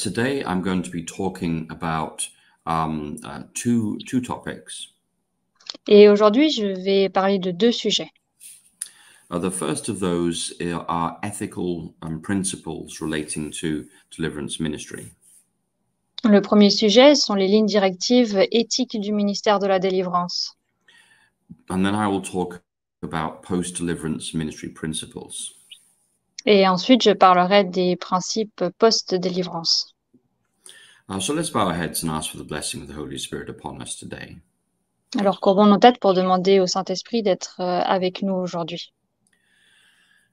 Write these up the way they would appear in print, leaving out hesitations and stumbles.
Today I'm going to be talking about two topics. Et aujourd'hui, je vais parler de deux sujets. The first of those are ethical principles relating to deliverance ministry. Le premier sujet sont les lignes directives éthiques du ministère de la délivrance. And then I will talk about post-deliverance ministry principles. Et ensuite, je parlerai des principes post-délivrance. So let's bow our heads and ask for the blessing of the Holy Spirit upon us today. Alors, courbons nos têtes pour demander au Saint-Esprit d'être avec nous aujourd'hui.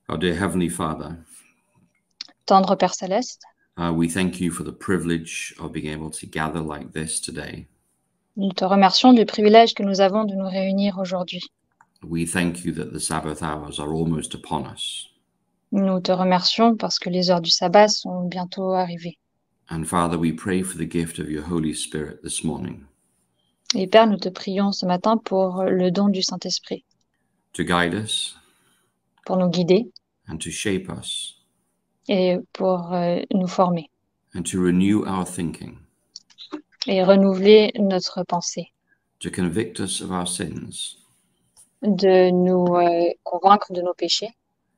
Our dear Heavenly Father, Tendre Père Céleste, we thank you for the privilege of being able to gather like this today. nous te remercions du privilège que nous avons de nous réunir aujourd'hui. We thank you that the Sabbath hours are almost upon us. Nous te remercions parce que les heures du sabbat sont bientôt arrivées. And Father, we pray for the gift of your Holy Spirit this morning Et Père, nous te prions ce matin pour le don du Saint-Esprit, to guide us pour nous guider and to shape us et pour nous former and to renew our thinking, et renouveler notre pensée, to convict us of our sins de nous convaincre de nos péchés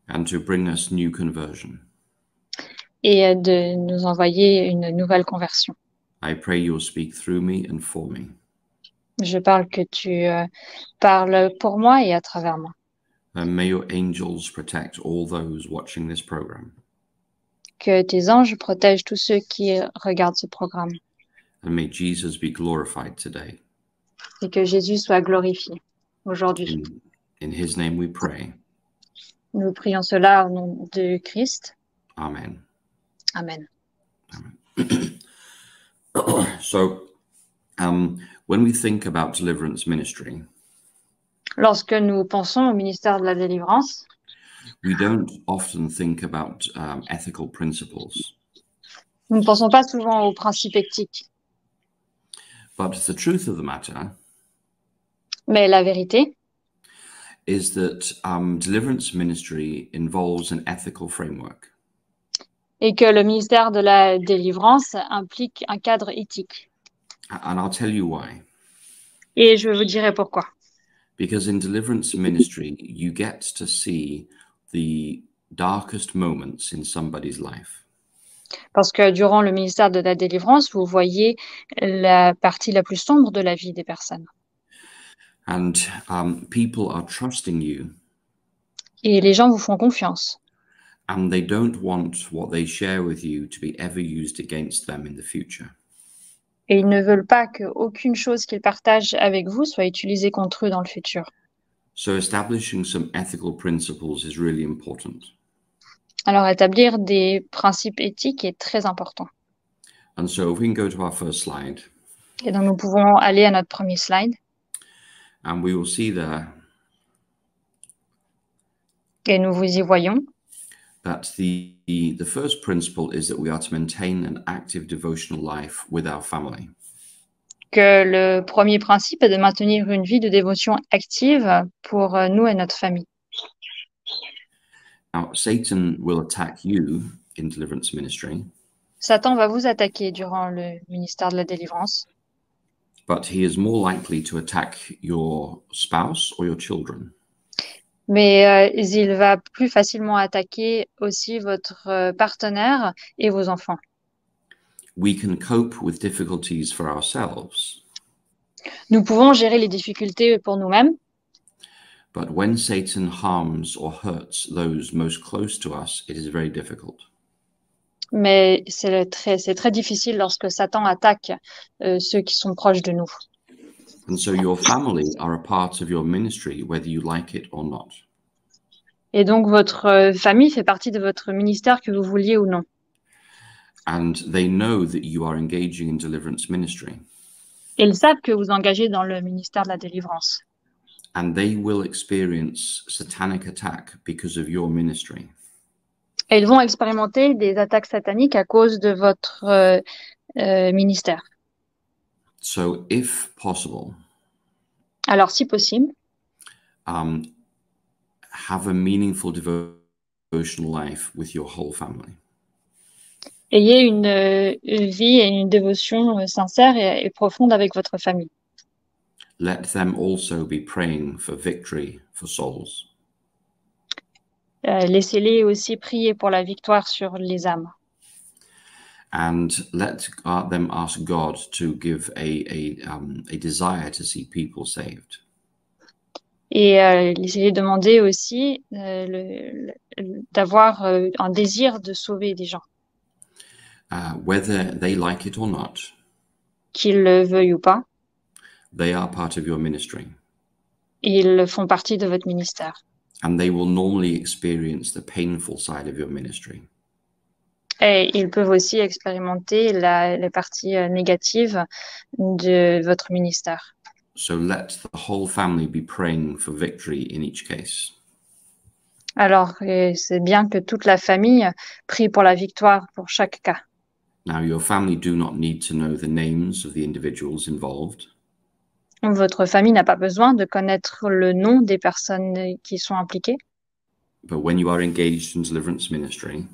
and to bring us new conversion. et de nous envoyer une nouvelle conversion. I pray you'll speak through me and for me. Je parle que tu parles pour moi et à travers moi. And may your angels protect all those watching this program. Que tes anges protègent tous ceux qui regardent ce programme And may Jesus be glorified today. et que Jésus soit glorifié aujourd'hui. In his name we pray. Nous prions cela au nom de Christ. Amen. Amen. So, when we think about deliverance ministry, Lorsque nous pensons au ministère de la délivrance, we don't often think about ethical principles. nous ne pensons pas souvent aux principes éthiques. But the truth of the matter Mais la vérité, is that deliverance ministry involves an ethical framework. est que le ministère de la délivrance implique un cadre éthique. And I'll tell you why. Et je vous dirai pourquoi. Because in deliverance ministry, you get to see the darkest moments in somebody's life. Parce que durant le ministère de la délivrance, vous voyez la partie la plus sombre de la vie des personnes. And people are trusting you. Et les gens vous font confiance. And they don't want what they share with you to be ever used against them in the future. Et ils ne veulent pas qu'aucune chose qu'ils partagent avec vous soit utilisée contre eux dans le futur. So establishing some ethical principles is really important. Alors, établir des principes éthiques est très important. And so if we can go to our first slide. Et donc, nous pouvons aller à notre premier slide. And we will see there Et nous vous y voyons that the first principle is that we are to maintain an active devotional life with our family. que le premier principe est de maintenir une vie de dévotion active pour nous et notre famille. Now, Satan will attack you in deliverance ministry, Satan va vous attaquer durant le ministère de la délivrance, but he is more likely to attack your spouse or your children. mais il va plus facilement attaquer aussi votre partenaire et vos enfants. We can cope with difficulties for ourselves, Nous pouvons gérer les difficultés pour nous-mêmes, but when Satan harms or hurts those most close to us, it is very difficult. mais c'est très difficile lorsque Satan attaque ceux qui sont proches de nous. And so your family are a part of your ministry, whether you like it or not. Et donc, votre famille fait partie de votre ministère, que vous vouliez ou non. And they know that you are engaging in deliverance ministry. Et ils savent que vous engagez dans le ministère de la délivrance. And they will experience satanic attack because of your ministry. Et ils vont expérimenter des attaques sataniques à cause de votre ministère. So if possible, Alors, si possible, have a meaningful devotional life with your whole family. Ayez une vie et une dévotion sincère et profonde avec votre famille. Let them also be praying for victory for souls. Laissez-les aussi prier pour la victoire sur les âmes. And let them ask God to give a desire to see people saved. Et laissez-les demander aussi d'avoir un désir de sauver des gens, Whether they like it or not, qu'ils le veuillent ou pas. they are part of your ministry. Ils font partie de votre ministère. And they will normally experience the painful side of your ministry. Et ils peuvent aussi expérimenter les parties négatives de votre ministère. So let the whole family be praying for victory in each case. Alors, c'est bien que toute la famille prie pour la victoire pour chaque cas. Now, your family do not need to know the names of the individuals involved, Votre famille n'a pas besoin de connaître le nom des personnes qui sont impliquées, but when you are engaged in deliverance ministry,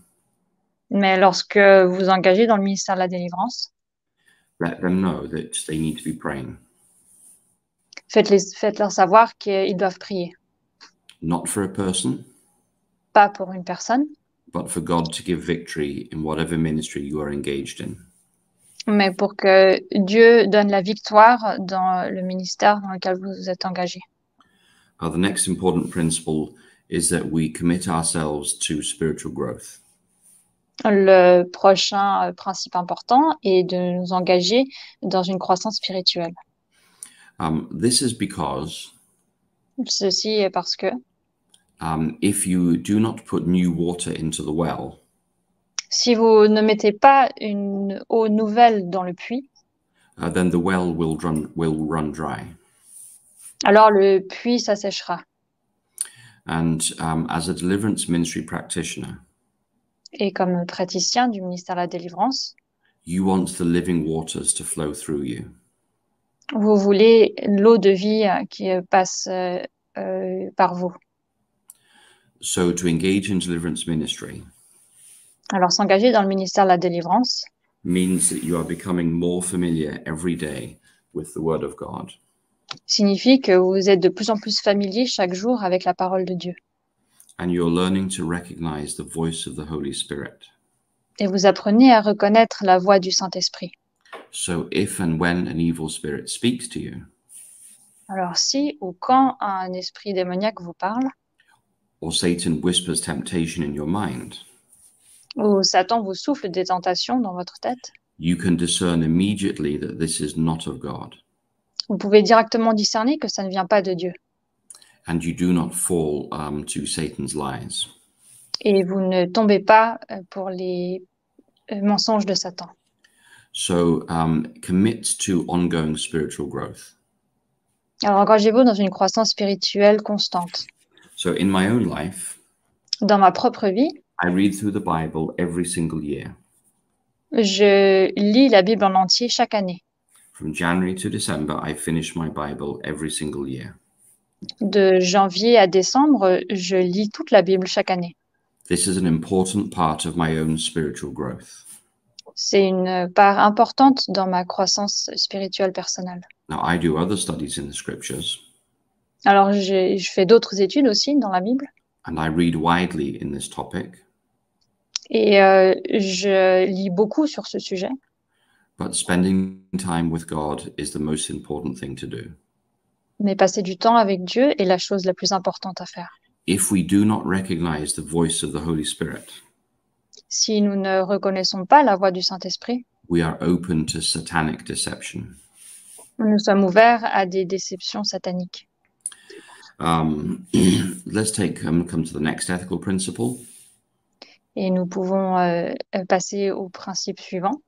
mais lorsque vous engagez dans le ministère de la délivrance, let them know that they need to be praying, faites-leur savoir qu'ils doivent prier. not for a person, Pas pour une personne, but for God to give victory in whatever ministry you are engaged in. mais pour que Dieu donne la victoire dans le ministère dans lequel vous êtes engagé. The next important principle is that we commit ourselves to spiritual growth. Le prochain principe important est de nous engager dans une croissance spirituelle. This is because Ceci est parce que if you do not put new water into the well, si vous ne mettez pas une eau nouvelle dans le puits, then the well will run dry. alors le puits s'asséchera. And as a deliverance ministry practitioner, Et comme praticien du ministère de la délivrance, you want the living waters to flow through you. vous voulez l'eau de vie qui passe par vous. So to engage in deliverance ministry Alors s'engager dans le ministère de la délivrance means that you are becoming more familiar every day with the Word of God. Signifie que vous êtes de plus en plus familier chaque jour avec la parole de Dieu. And you're learning to recognize the voice of the Holy Spirit. Et vous apprenez à reconnaître la voix du Saint-Esprit. So if and when an evil spirit speaks to you, Alors si ou quand un esprit démoniaque vous parle, or Satan whispers temptation in your mind, ou Satan vous souffle des tentations dans votre tête, you can discern immediately that this is not of God. vous pouvez directement discerner que ça ne vient pas de Dieu. And you do not fall to Satan's lies. Et vous ne tombez pas pour les mensonges de Satan. So commit to ongoing spiritual growth. Alors engagez-vous dans une croissance spirituelle constante. So in my own life, Dans ma propre vie, I read through the Bible every single year. je lis la Bible en entier chaque année. From January to December, I finish my Bible every single year. De janvier à décembre, je lis toute la Bible chaque année. This is an important part of my own spiritual growth. C'est une part importante dans ma croissance spirituelle personnelle. Now, I do other studies in the scriptures, Alors, je fais d'autres études aussi dans la Bible and I read widely in this topic, et je lis beaucoup sur ce sujet. but spending time with God is the most important thing to do. Mais passer du temps avec Dieu est la chose la plus importante à faire. If we do not recognize the voice of the Holy Spirit, Si nous ne reconnaissons pas la voix du Saint-Esprit, we are open to satanic deception. nous sommes ouverts à des déceptions sataniques. Let's come to the next ethical principle. Et nous pouvons passer au principe suivant,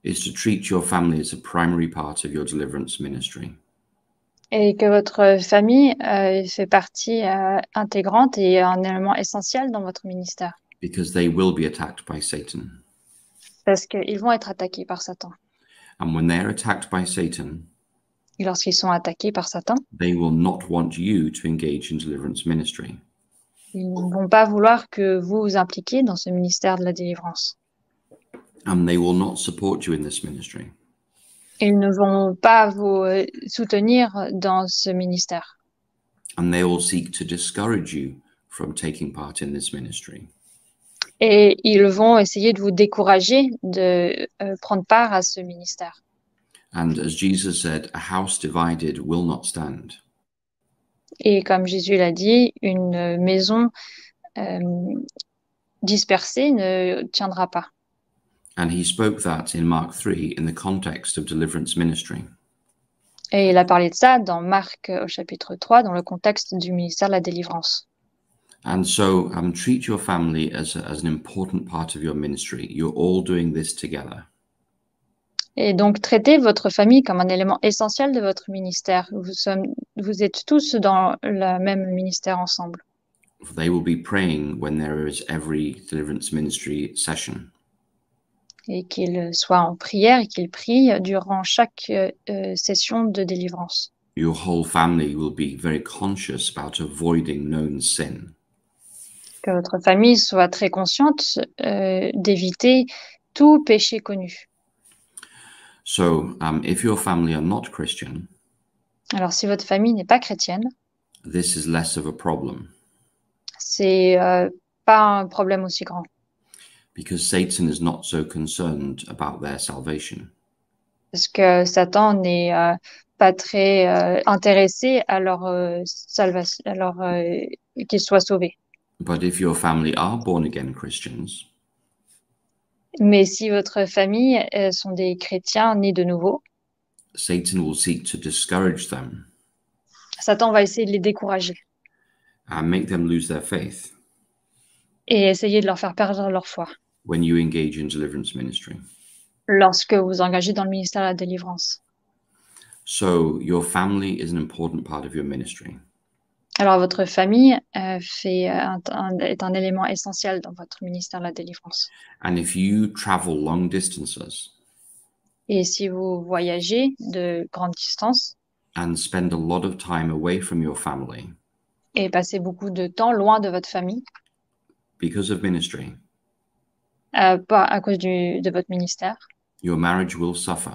Is to treat your family as a primary part of your deliverance ministry. et que votre famille fait partie intégrante et un élément essentiel dans votre ministère, Because they will be attacked by Satan. parce qu'ils vont être attaqués par Satan. And when they're attacked by Satan, Et lorsqu'ils sont attaqués par Satan, they will not want you to engage in deliverance ministry. ils ne vont pas vouloir que vous vous impliquiez dans ce ministère de la délivrance. and they will not support you in this ministry. Ils ne vont pas vous soutenir dans ce ministère. And they will seek to discourage you from taking part in this ministry. Et ils vont essayer de vous décourager de prendre part à ce ministère. And as Jesus said, a house divided will not stand. Et comme Jésus l'a dit, une maison dispersée ne tiendra pas. And he spoke that in Mark 3 in the context of deliverance ministry. Et il a parlé de ça dans Marc au chapitre 3, dans le contexte du ministère de la délivrance. And so treat your family as an important part of your ministry. You're all doing this together. Et donc, traitez votre famille comme un élément essentiel de votre ministère. Vous êtes tous dans le même ministère ensemble. They will be praying when there is every deliverance ministry session. Et qu'ils soient en prière et qu'ils prient durant chaque session de délivrance. Your whole family will be very conscious about avoiding known sin. Que votre famille soit très consciente d'éviter tout péché connu. So, if your family are not Christian, alors si votre famille n'est pas chrétienne, this is less of a problem. C'est pas un problème aussi grand. Because Satan is not so concerned about their salvation. Parce que Satan n'est pas très intéressé à leur salvation, qu'ils soient sauvés. But if your family are born again Christians, mais si votre famille sont des chrétiens nés de nouveau, Satan will seek to discourage them. Satan va essayer de les décourager. And make them lose their faith. Et essayer de leur faire perdre leur foi. When you engage in deliverance ministry. Lorsque vous engagez dans le ministère de la délivrance. So your family is an important part of your ministry. Alors votre famille est un élément essentiel dans votre ministère de la délivrance. And if you travel long distances. Et si vous voyagez de grandes distances. And spend a lot of time away from your family. Et passez beaucoup de temps loin de votre famille. Because of ministry. Pas à cause de votre ministère. Your marriage will suffer.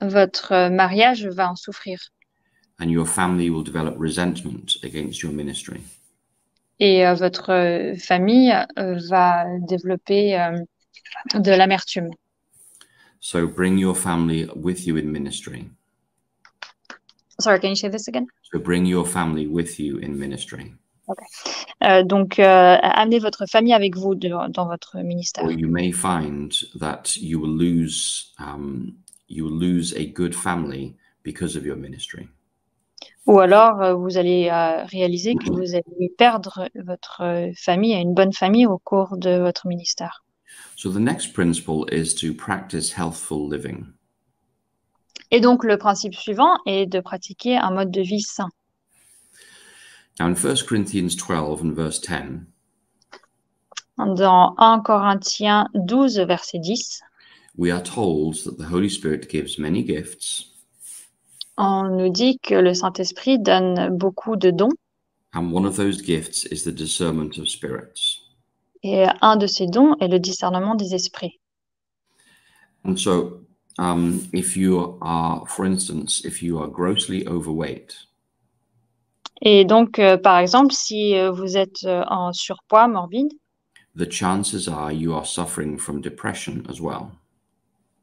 Votre mariage va en souffrir. And your family will develop resentment against your ministry. Et votre famille va développer de l'amertume. So bring your family with you in ministry. Sorry, can you say this again? So bring your family with you in ministry. Okay. Donc, amenez votre famille avec vous dans votre ministère. Or you may find that you will lose a good family because of your ministry. Ou alors, vous allez réaliser que vous allez perdre votre famille, une bonne famille au cours de votre ministère. So the next principle is to practice healthful living. Et donc, le principe suivant est de pratiquer un mode de vie sain. Now in 1 Corinthians 12 and verse 10, dans 1 Corinthiens 12, verset 10, we are told that the Holy Spirit gives many gifts. On nous dit que le Saint-Esprit donne beaucoup de dons. And one of those gifts is the discernment of spirits. Et un de ces dons est le discernement des esprits. And so, if you are, for instance, if you are grossly overweight. Et donc, par exemple, si vous êtes en surpoids morbide, the chances are you are suffering from depression as well.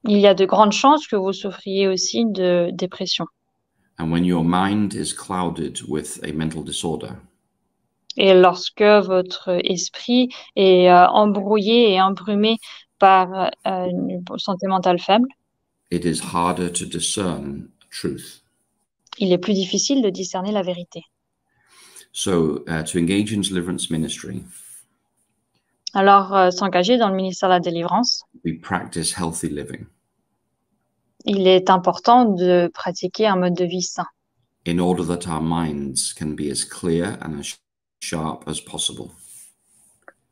Il y a de grandes chances que vous souffriez aussi de dépression. And when your mind is clouded with a mental disorder. Et lorsque votre esprit est embrouillé et embrumé par une santé mentale faible, it is harder to discern truth. Il est plus difficile de discerner la vérité. So, to engage in deliverance ministry, alors s'engager dans le ministère de la délivrance, we practice healthy living. Il est important de pratiquer un mode de vie sain. In order that our minds can be as clear and as sharp as possible.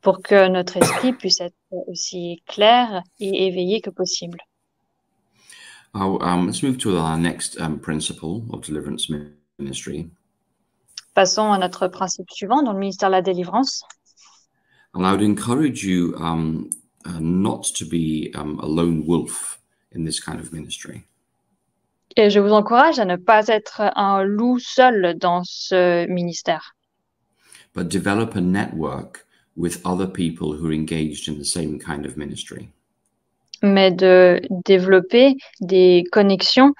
Pour que notre esprit puisse être aussi clair et éveillé que possible. Let's move to our next principle of deliverance ministry. Passons à notre principe suivant dans le ministère de la délivrance. And I would encourage you not to be a lone wolf in this kind of ministry. Et je vous encourage à ne pas être un loup seul dans ce ministère, But develop a network with other people who are engaged in the same kind of ministry. mais de développer des connexions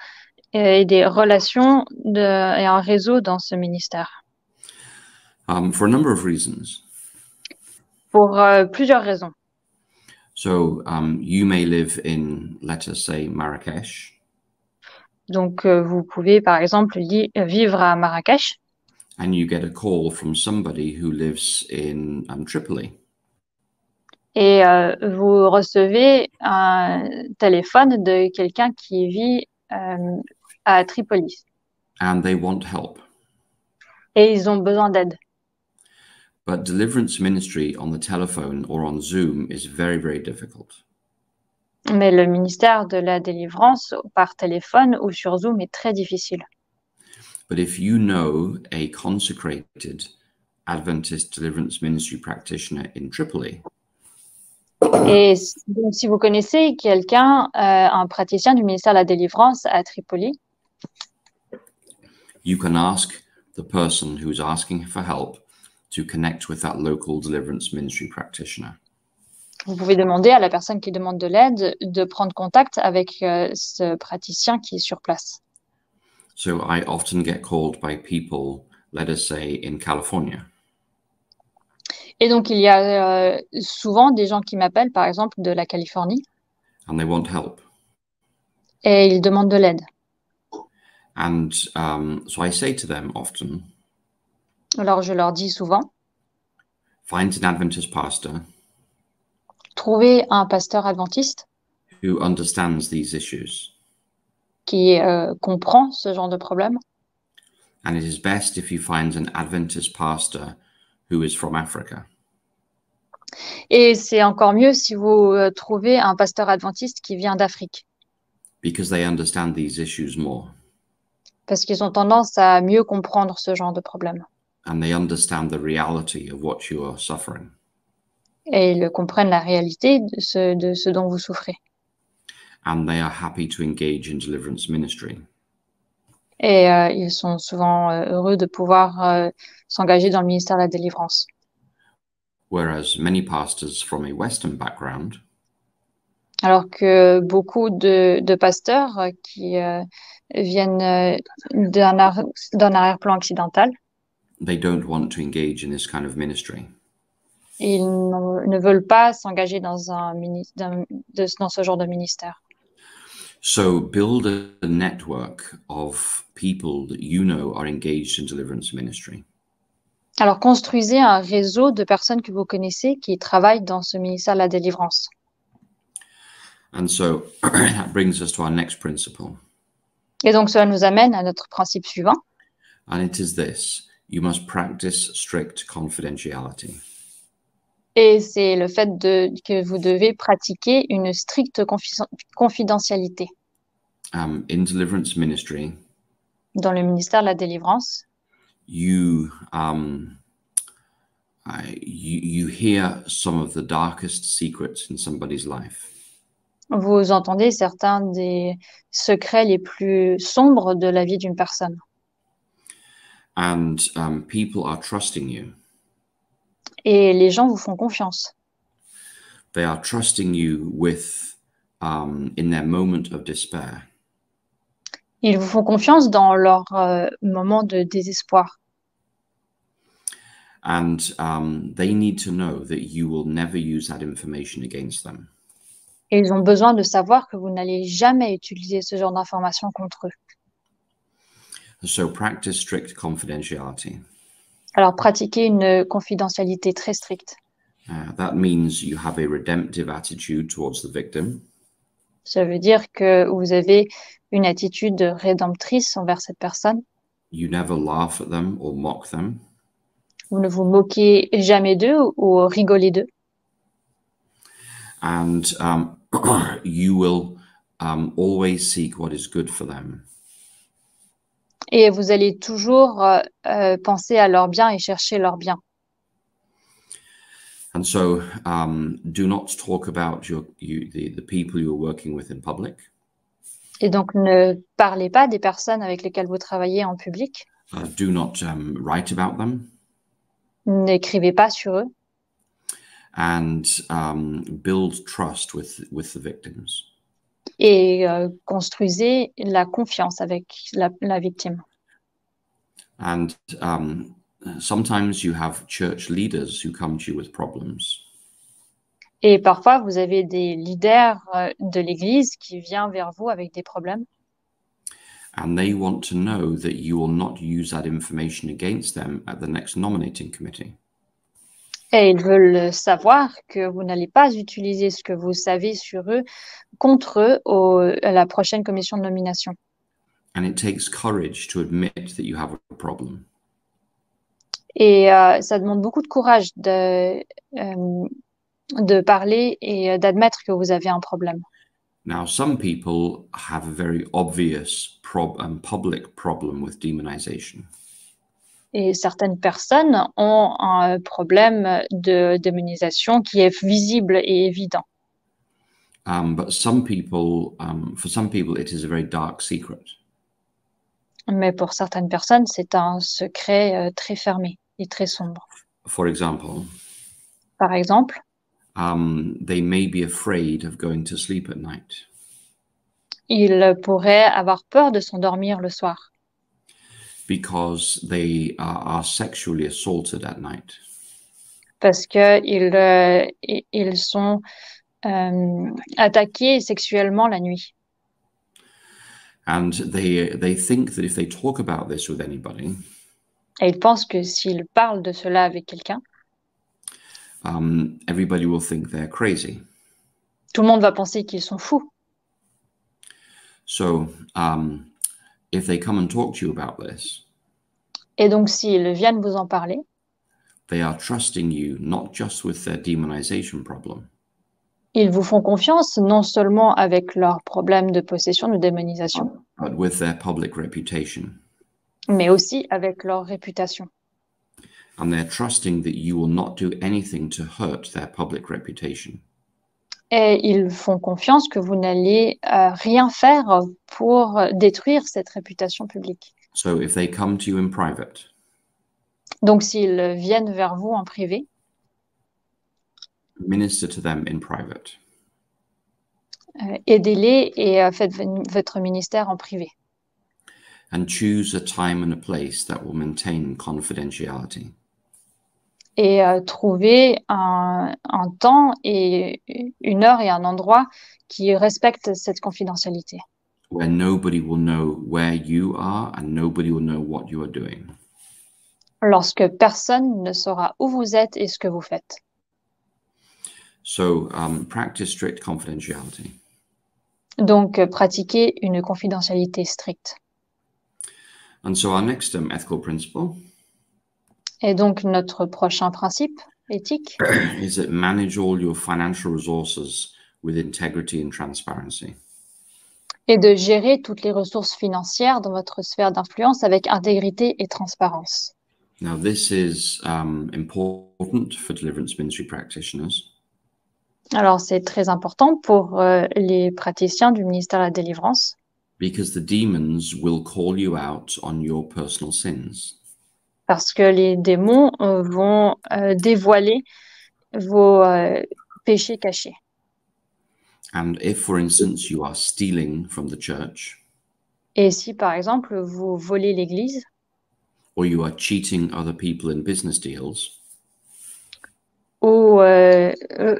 et des relations et un réseau dans ce ministère. For a number of reasons. Pour plusieurs raisons. So you may live in, let us say, Marrakesh. Donc, vous pouvez, par exemple, vivre à Marrakech And you get a call from somebody who lives in Tripoli. et vous recevez un téléphone de quelqu'un qui vit à Tripoli And they want help. et ils ont besoin d'aide. But deliverance ministry on the telephone or on Zoom is very, very difficult. Mais le ministère de la délivrance par téléphone ou sur Zoom est très difficile. But if you know a consecrated Adventist deliverance ministry practitioner in Tripoli, Et donc, si vous connaissez quelqu'un, un praticien du ministère de la délivrance à Tripoli, you can ask the person who's asking for help to connect with that local deliverance ministry practitioner. vous pouvez demander à la personne qui demande de l'aide de prendre contact avec ce praticien qui est sur place. So I often get called by people, let us say, in California. Et donc, il y a souvent des gens qui m'appellent, par exemple, de la Californie, And they want help. et ils demandent de l'aide. And so I say to them often, Alors, je leur dis souvent, find an Adventist pastor trouvez un pasteur adventiste who understands these issues. qui comprend ce genre de problème. And it is best if you find an Adventist pastor who is from Africa. Et c'est encore mieux si vous trouvez un pasteur adventiste qui vient d'Afrique, Because they understand these issues more. parce qu'ils ont tendance à mieux comprendre ce genre de problème. And they understand the reality of what you are suffering. Et ils comprennent la réalité de ce dont vous souffrez. And they are happy to engage in deliverance ministry. Et ils sont souvent heureux de pouvoir s'engager dans le ministère de la délivrance. Whereas many pastors from a Western background Alors que beaucoup de pasteurs qui viennent d'un arrière-plan occidental, they don't want to engage in this kind of ministry. ils ne veulent pas s'engager dans dans ce genre de ministère. So build a network of people that you know are engaged in deliverance ministry. Alors, construisez un réseau de personnes que vous connaissez qui travaillent dans ce ministère de la délivrance. And so that brings us to our next principle. Et donc, cela nous amène à notre principe suivant. And it is this: you must practice strict confidentiality. Et c'est le fait que vous devez pratiquer une stricte confidentialité In deliverance ministry, dans le ministère de la délivrance. you hear some of the darkest secrets in somebody's life. Vous entendez certains des secrets les plus sombres de la vie d'une personne. And people are trusting you. Et les gens vous font confiance. They are trusting you with, in their moment of despair. Ils vous font confiance dans leur moment de désespoir. And they need to know that you will never use that information against them. Et ils ont besoin de savoir que vous n'allez jamais utiliser ce genre d'informations contre eux. So practice strict confidentiality. Alors, pratiquez une confidentialité très stricte. That means you have a redemptive attitude towards the victim. Ça veut dire que vous avez une attitude rédemptrice envers cette personne. You never laugh at them or mock them. Vous ne vous moquez jamais d'eux ou rigolez d'eux. And you will always seek what is good for them. Et vous allez toujours penser à leur bien et chercher leur bien. And so do not talk about the people you're working with in public. Et donc, ne parlez pas des personnes avec lesquelles vous travaillez en public. Do not write about them. N'écrivez pas sur eux. And build trust with the victims. Et construisez la confiance avec la victime. And sometimes you have church leaders who come to you with problems. Et parfois, vous avez des leaders de l'Église qui viennent vers vous avec des problèmes. And they want to know that you will not use that information against them at the next nominating committee. Et ils veulent savoir que vous n'allez pas utiliser ce que vous savez sur eux contre eux à la prochaine commission de nomination. And it takes courage to admit that you have a problem. Et ça demande beaucoup de courage de parler et d'admettre que vous avez un problème. Now, some people have a very obvious public problem with demonization. Et certaines personnes ont un problème de démonisation qui est visible et évident. But some people, for some people, it is a very dark secret. Mais pour certaines personnes, c'est un secret très fermé et très sombre. For example, Par exemple, they may be afraid of going to sleep at night. ils pourraient avoir peur de s'endormir le soir Because they are sexually assaulted at night. parce qu'ils ils sont attaqués sexuellement la nuit. And they think that if they talk about this with anybody, Et ils pensent que s'ils parlent de cela avec quelqu'un, everybody will think they're crazy. tout le monde va penser qu'ils sont fous. So if they come and talk to you about this, Et donc, s'ils viennent vous en parler, they are trusting you not just with their demonization problem, ils vous font confiance non seulement avec leurs problèmes de possession, de démonisation, but with their public reputation. mais aussi avec leur réputation. And they're trusting that you will not do anything to hurt their public reputation. Et ils font confiance que vous n'allez rien faire pour détruire cette réputation publique. So if they come to you in private, Donc, s'ils viennent vers vous en privé, minister to them in private. aidez-les et faites votre ministère en privé. And choose a time and a place that will maintain confidentiality. Et trouvez un temps et une heure et un endroit qui respectent cette confidentialité. Where nobody will know where you are and nobody will know what you are doing. Lorsque personne ne saura où vous êtes et ce que vous faites. So practice strict confidentiality. Donc, pratiquez une confidentialité stricte. And so our next ethical principle Et donc, notre prochain principe éthique, is that manage all your financial resources with integrity and transparency. est de gérer toutes les ressources financières dans votre sphère d'influence avec intégrité et transparence. Now, this is important for deliverance ministry practitioners Alors, c'est très important pour les praticiens du ministère de la délivrance because the demons will call you out on your personal sins. parce que les démons vont dévoiler vos péchés cachés. And if, for instance, you are stealing from the church, Et si, par exemple, vous volez l'Église or you are cheating other people in business deals, ou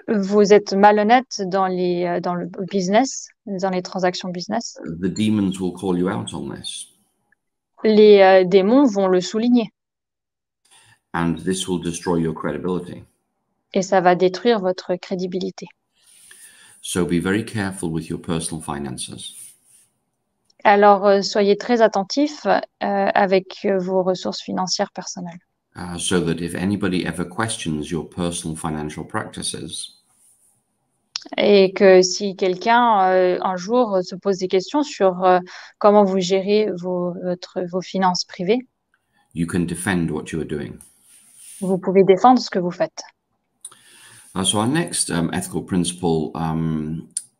vous êtes malhonnête dans le business, dans les transactions business, the demons will call you out on this. les démons vont le souligner And this will destroy your credibility. et ça va détruire votre crédibilité. So be very careful with your personal finances. Alors, soyez très attentifs avec vos ressources financières personnelles. So that if anybody ever questions your personal financial practices, Et que si quelqu'un un jour se pose des questions sur comment vous gérez vos finances privées, you can defend what you are doing. vous pouvez défendre ce que vous faites. So our next ethical principle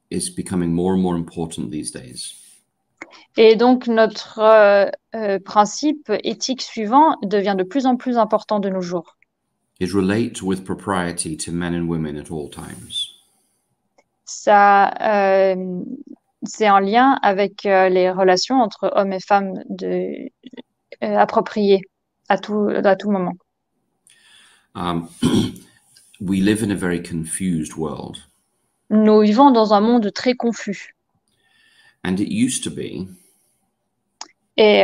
is becoming more and more important these days. Et donc, notre principe éthique suivant devient de plus en plus important de nos jours. It relates with propriety to men and women at all times. Ça, c'est en lien avec les relations entre hommes et femmes appropriées à tout moment. We live in a very confused world. Nous vivons dans un monde très confus. And it used to be Et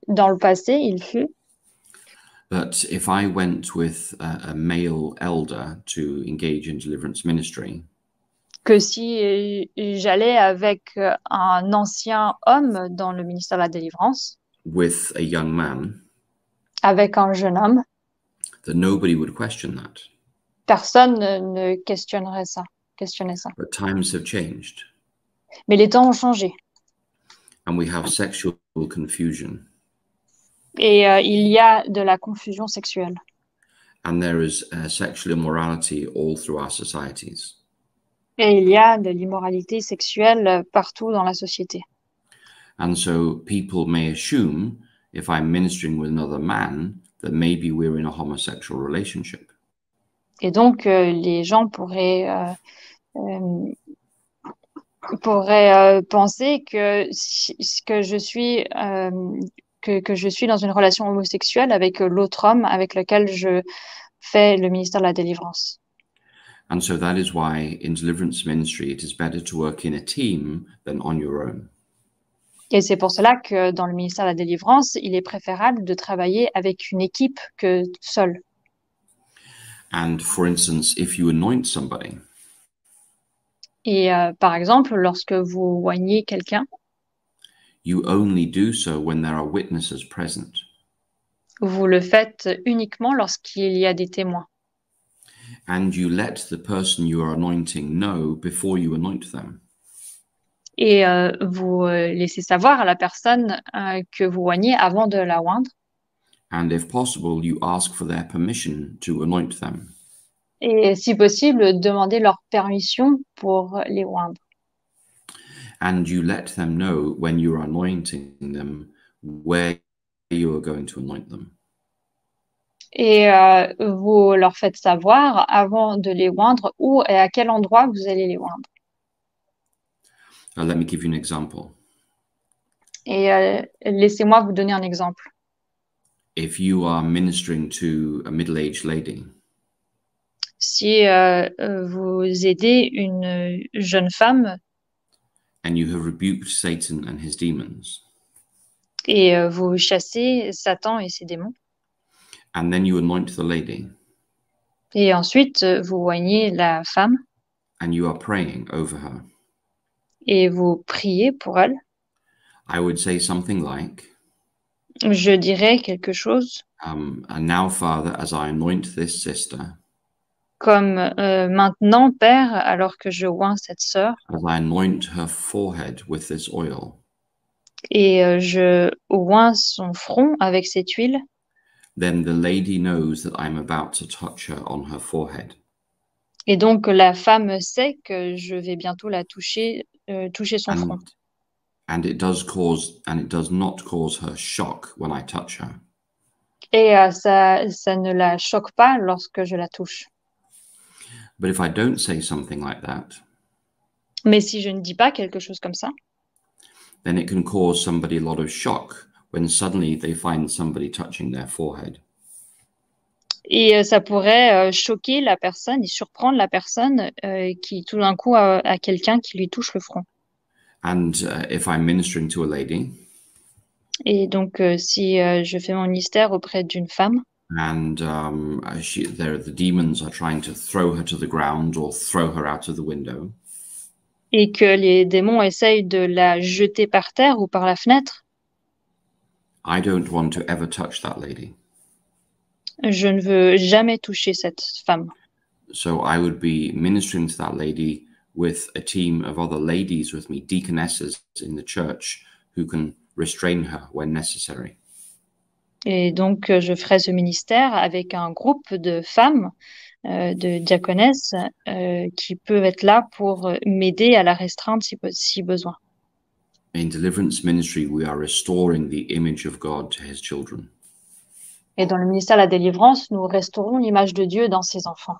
dans le passé, il fut that if I went with a male elder to engage in deliverance ministry, que si j'allais avec un ancien homme dans le ministère de la délivrance, with a young man, avec un jeune homme, that nobody would question that. personne ne questionnait ça. But times have changed. Mais les temps ont changé. And we have sexual confusion. Et il y a de la confusion sexuelle. And there is sexual immorality all through our societies. Et il y a de l'immoralité sexuelle partout dans la société. And so people may assume, if I'm ministering with another man, that maybe we're in a homosexual relationship. Et donc, les gens pourraient penser que je suis que je suis dans une relation homosexuelle avec l'autre homme avec lequel je fais le ministère de la délivrance. And so that is why in deliverance ministry, it is better to work in a team than on your own. Et c'est pour cela que dans le ministère de la délivrance, il est préférable de travailler avec une équipe que seul. And for instance, if you anoint somebody, Et par exemple, lorsque vous oignez quelqu'un, you only do so when there are witnesses present. vous le faites uniquement lorsqu'il y a des témoins. And you let the person you are anointing know before you anoint them. Et vous laissez savoir à la personne que vous oignez avant de la oindre. And if possible, you ask for their permission to anoint them. Et si possible, demandez leur permission pour les oindre. And you let them know when you're anointing them where you are going to anoint them. Et vous leur faites savoir avant de les oindre où et à quel endroit vous allez les oindre. Let me give you an example. Et laissez-moi vous donner un exemple. If you are ministering to a middle-aged lady, Si vous aidez une jeune femme and you have rebuked Satan and his demons, et vous chassez Satan et ses démons, and then you anoint the lady, et ensuite vous oignez la femme and you are praying over her, et vous priez pour elle, I would say something like, je dirais quelque chose and now, Father, as I anoint this sister, comme maintenant, Père, alors que je oins cette sœur as I anoint her forehead with this oil, et je oins son front avec cette huile, then the lady knows that I'm about to touch her on her forehead. et donc la femme sait que je vais bientôt la toucher son front. And it does not cause her shock when I touch her. Et ça ne la choque pas lorsque je la touche. But if I don't say something like that, Mais si je ne dis pas quelque chose comme ça, then it can cause somebody a lot of shock when suddenly they find somebody touching their forehead. et ça pourrait choquer la personne et surprendre la personne qui tout d'un coup a quelqu'un qui lui touche le front. And if I'm ministering to a lady, Et donc si je fais mon ministère auprès d'une femme, and the demons are trying to throw her to the ground or throw her out of the window, et que les démons essayent de la jeter par terre ou par la fenêtre, I don't want to ever touch that lady. je ne veux jamais toucher cette femme. So I would be ministering to that lady with a team of other ladies with me, deaconesses in the church, who can restrain her when necessary. Et donc, je ferai ce ministère avec un groupe de femmes, de diaconesses, qui peuvent être là pour m'aider à la restreindre si besoin. In deliverance ministry, we are restoring the image of God to his children. Et dans le ministère de la délivrance, nous restaurons l'image de Dieu dans ses enfants.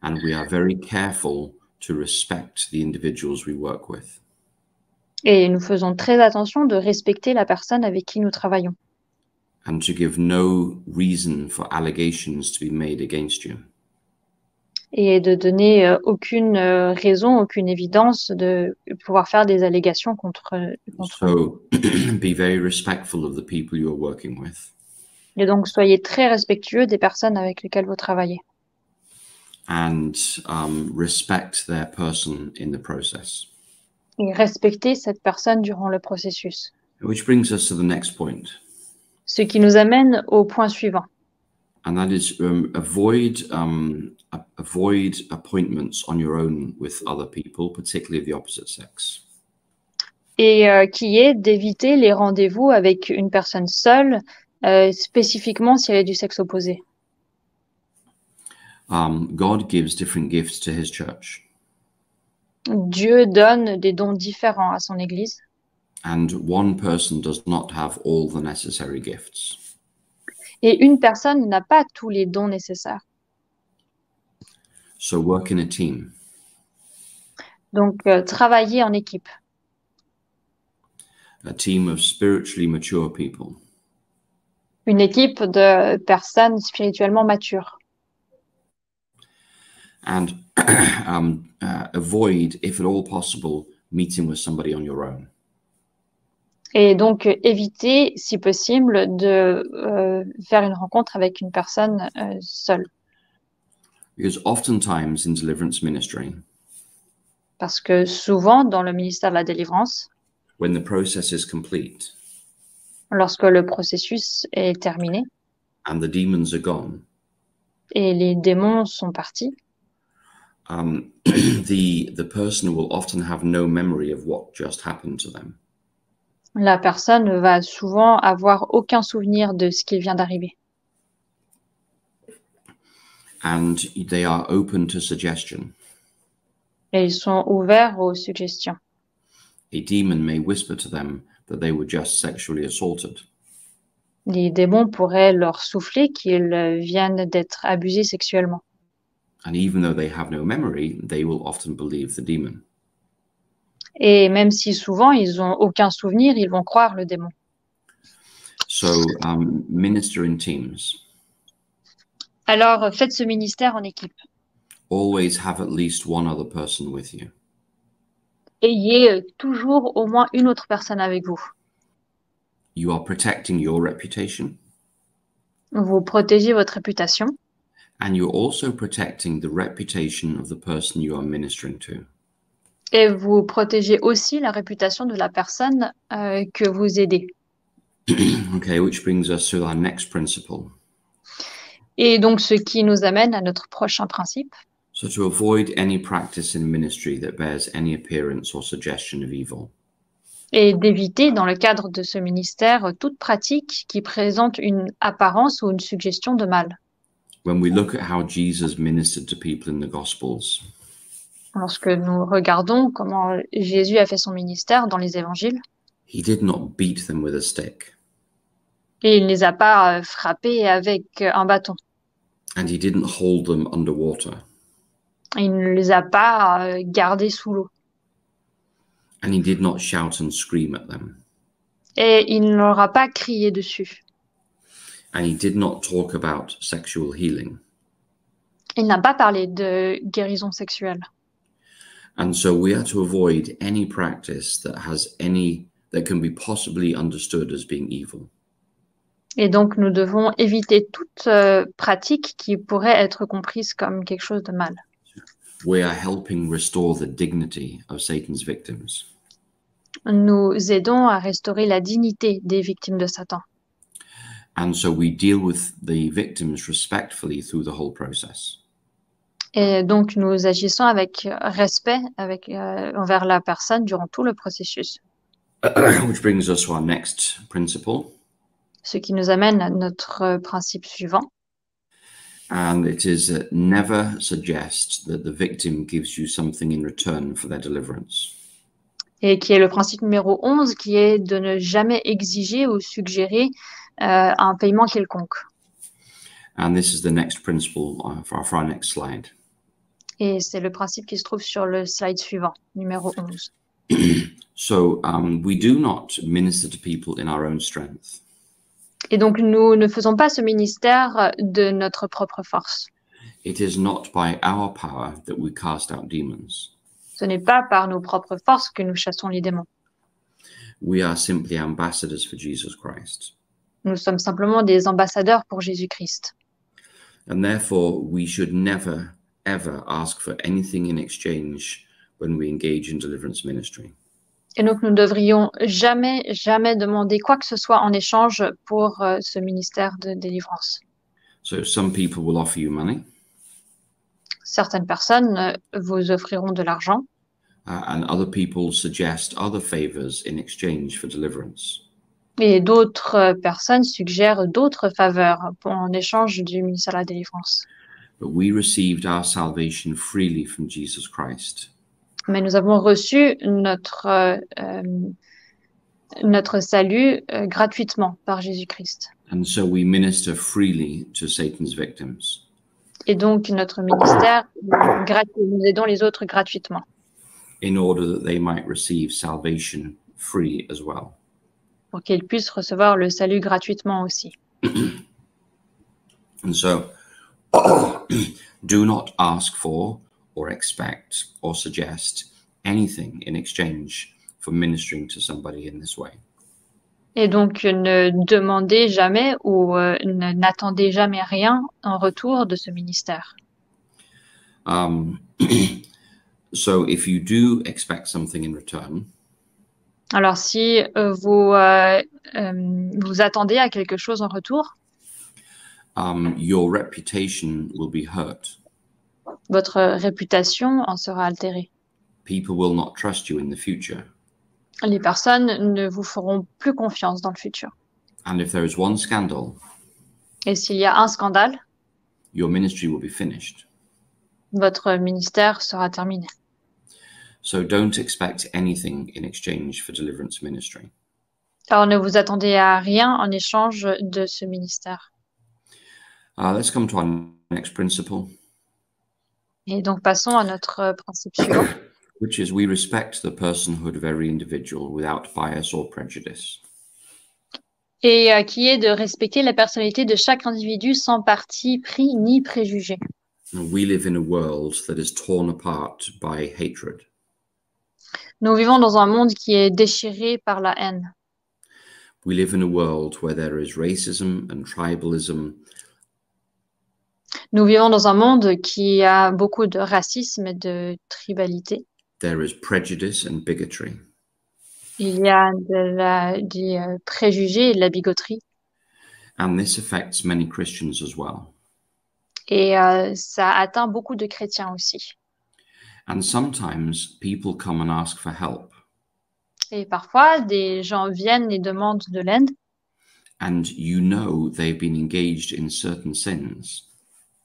And we are very careful to respect the individuals we work with. Et nous faisons très attention de respecter la personne avec qui nous travaillons. And to give no reason for allegations to be made against you. Et de donner aucune raison, aucune évidence de pouvoir faire des allégations contre nous. So be very respectful of the people you are working with. Et donc, soyez très respectueux des personnes avec lesquelles vous travaillez. And respect their person in the process. Et respectez cette personne durant le processus. Which brings us to the next point. Ce qui nous amène au point suivant. And that is avoid appointments on your own with other people, particularly of the opposite sex. Et qui est d'éviter les rendez-vous avec une personne seule, spécifiquement si elle est du sexe opposé. God gives different gifts to his church. Dieu donne des dons différents à son Église. And one person does not have all the necessary gifts. Et une personne n'a pas tous les dons nécessaires. So work in a team. Donc, travailler en équipe. A team of spiritually mature people. Une équipe de personnes spirituellement matures. And avoid, if at all possible, meeting with somebody on your own. Et donc, éviter, si possible, de faire une rencontre avec une personne seule. Because oftentimes in deliverance ministry, Parce que souvent, dans le ministère de la délivrance, when the process is complete lorsque le processus est terminé and the demons are gone, et les démons sont partis, the person will often have no memory of what just happened to them. la personne va souvent avoir aucun souvenir de ce qui vient d'arriver. And they are open to suggestion. Et ils sont ouverts aux suggestions. A demon may whisper to them that they were just sexually assaulted. Les démons pourraient leur souffler qu'ils viennent d'être abusés sexuellement. And even though they have no memory, they will often believe the demon. Et même si souvent ils ont aucun souvenir, ils vont croire le démon. So minister in teams. Alors, faites ce ministère en équipe. Always have at least one other person with you. Ayez toujours au moins une autre personne avec vous. You are protecting your reputation. Vous protégez votre réputation. And you're also protecting the reputation of the person you are ministering to. Et vous protégez aussi la réputation de la personne que vous aidez. Okay, which brings us to our next principle. Et donc, ce qui nous amène à notre prochain principe. So to avoid any practice in ministry that bears any appearance or suggestion of evil. Et d'éviter, dans le cadre de ce ministère, toute pratique qui présente une apparence ou une suggestion de mal. When we look at how Jesus ministered to people in the Gospels, Lorsque nous regardons comment Jésus a fait son ministère dans les évangiles, he did not beat them with a stick. et il ne les a pas frappés avec un bâton. And he didn't hold them underwater. Il ne les a pas gardés sous l'eau. And he did not shout and scream at them. Et il ne leur a pas crié dessus. And he did not talk about sexual healing. Il n'a pas parlé de guérison sexuelle. And so we are to avoid any practice that can be possibly understood as being evil. Et donc, nous devons éviter toute pratique qui pourrait être comprise comme quelque chose de mal. We are helping restore the dignity of Satan's victims. Nous aidons à restaurer la dignité des victimes de Satan. And so we deal with the victims respectfully through the whole process. Et donc, nous agissons avec respect envers la personne durant tout le processus. Which brings us to our next principle. Ce qui nous amène à notre principe suivant. And it is never suggest that the victim gives you something in return for their deliverance. Et qui est le principe numéro 11, qui est de ne jamais exiger ou suggérer un paiement quelconque. And this is the next principle for our next slide. Et c'est le principe qui se trouve sur le slide suivant, numéro 11. So we do not minister to people in our own strength. Et donc, nous ne faisons pas ce ministère de notre propre force. It is not by our power that we cast out demons. Ce n'est pas par nos propres forces que nous chassons les démons. We are simply ambassadors for Jesus Christ. Nous sommes simplement des ambassadeurs pour Jésus-Christ. And therefore, we should never, ever ask for anything in exchange when we engage in deliverance ministry. Et donc, nous ne devrions jamais, jamais demander quoi que ce soit en échange pour ce ministère de délivrance. So some people will offer you money, Certaines personnes vous offriront de l'argent and other people suggest other favors in exchange for deliverance. et d'autres personnes suggèrent d'autres faveurs en échange du ministère de la délivrance. But we received our salvation freely from Jesus Christ. Mais nous avons reçu notre salut gratuitement par Jésus-Christ. And so we minister freely to Satan's victims. Et donc, notre ministère, nous aidons les autres gratuitement. In order that they might receive salvation free as well. Pour qu'ils puissent recevoir le salut gratuitement aussi. And so, do not ask for or expect or suggest anything in exchange for ministering to somebody in this way. Et donc, ne demandez jamais ou n'attendez jamais rien en retour de ce ministère. So if you do expect something in return, Alors, si vous attendez à quelque chose en retour, your reputation will be hurt. votre réputation en sera altérée. People will not trust you in the future. Les personnes ne vous feront plus confiance dans le futur. And if there is one scandal, Et s'il y a un scandale, your ministry will be finished. votre ministère sera terminé. So don't expect anything in exchange for deliverance ministry. Alors, ne vous attendez à rien en échange de ce ministère. Let's come to our next principle, Et donc, passons à notre principe suivant, which is we respect the personhood of every individual without bias or prejudice. et qui est de respecter la personnalité de chaque individu sans parti pris ni préjugé. We live in a world that is torn apart by hatred. Nous vivons dans un monde qui est déchiré par la haine. We live in a world where there is racism and tribalism. Nous vivons dans un monde qui a beaucoup de racisme et de tribalité. There is prejudice and bigotry. Il y a des préjugés et de la bigoterie. And this affects many Christians as well. Et ça atteint beaucoup de chrétiens aussi. And sometimes people come and ask for help. Et parfois, des gens viennent et demandent de l'aide. And you know they've been engaged in certain sins.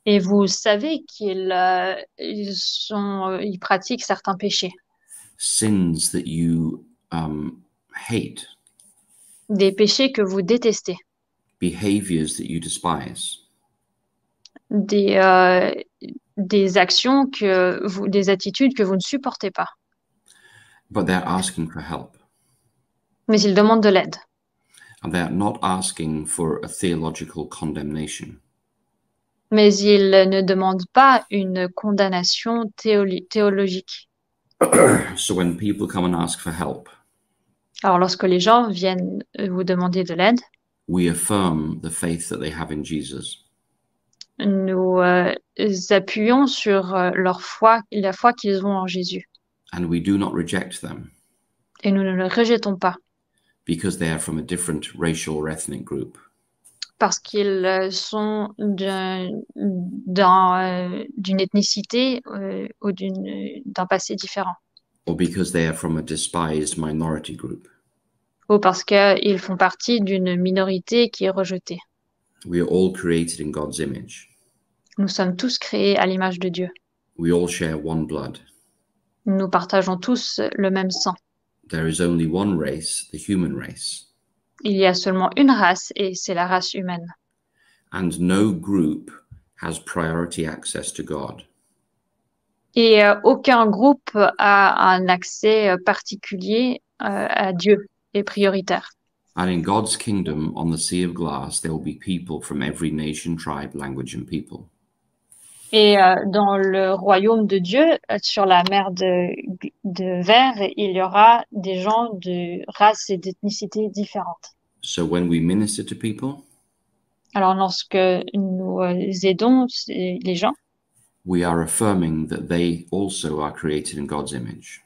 Et vous savez qu'ils pratiquent certains péchés. Sins that you hate. Des péchés que vous détestez. Behaviors that you despise. Des actions des attitudes que vous ne supportez pas. But they're asking for help. Mais ils demandent de l'aide. And they're not asking for a theological condemnation. Mais ils ne demandent pas une condamnation théologique. So when people come and ask for help, Alors, lorsque les gens viennent vous demander de l'aide, we affirm the faith that they have in Jesus. nous appuyons sur leur foi, la foi qu'ils ont en Jésus. And we do not reject them Et nous ne le rejetons pas because they are from a different racial or ethnic group. parce qu'ils sont d'une ethnicité ou d'un passé différent. Or because they are from a despised minority group. ou parce qu'ils font partie d'une minorité qui est rejetée. We are all created in God's image. Nous sommes tous créés à l'image de Dieu. We all share one blood. Nous partageons tous le même sang. There is only one race, the human race. Il y a seulement une race et c'est la race humaine. And no group has priority access to God. Et aucun groupe a un accès particulier à Dieu et prioritaire. And in God's kingdom, on the sea of glass, there will be people from every nation, tribe, language, and people. Et dans le royaume de Dieu, sur la mer de verre, il y aura des gens de races et d'ethnicités différentes. So when we minister to people, Alors, lorsque nous aidons les gens, we are affirming that they also are created in God's image.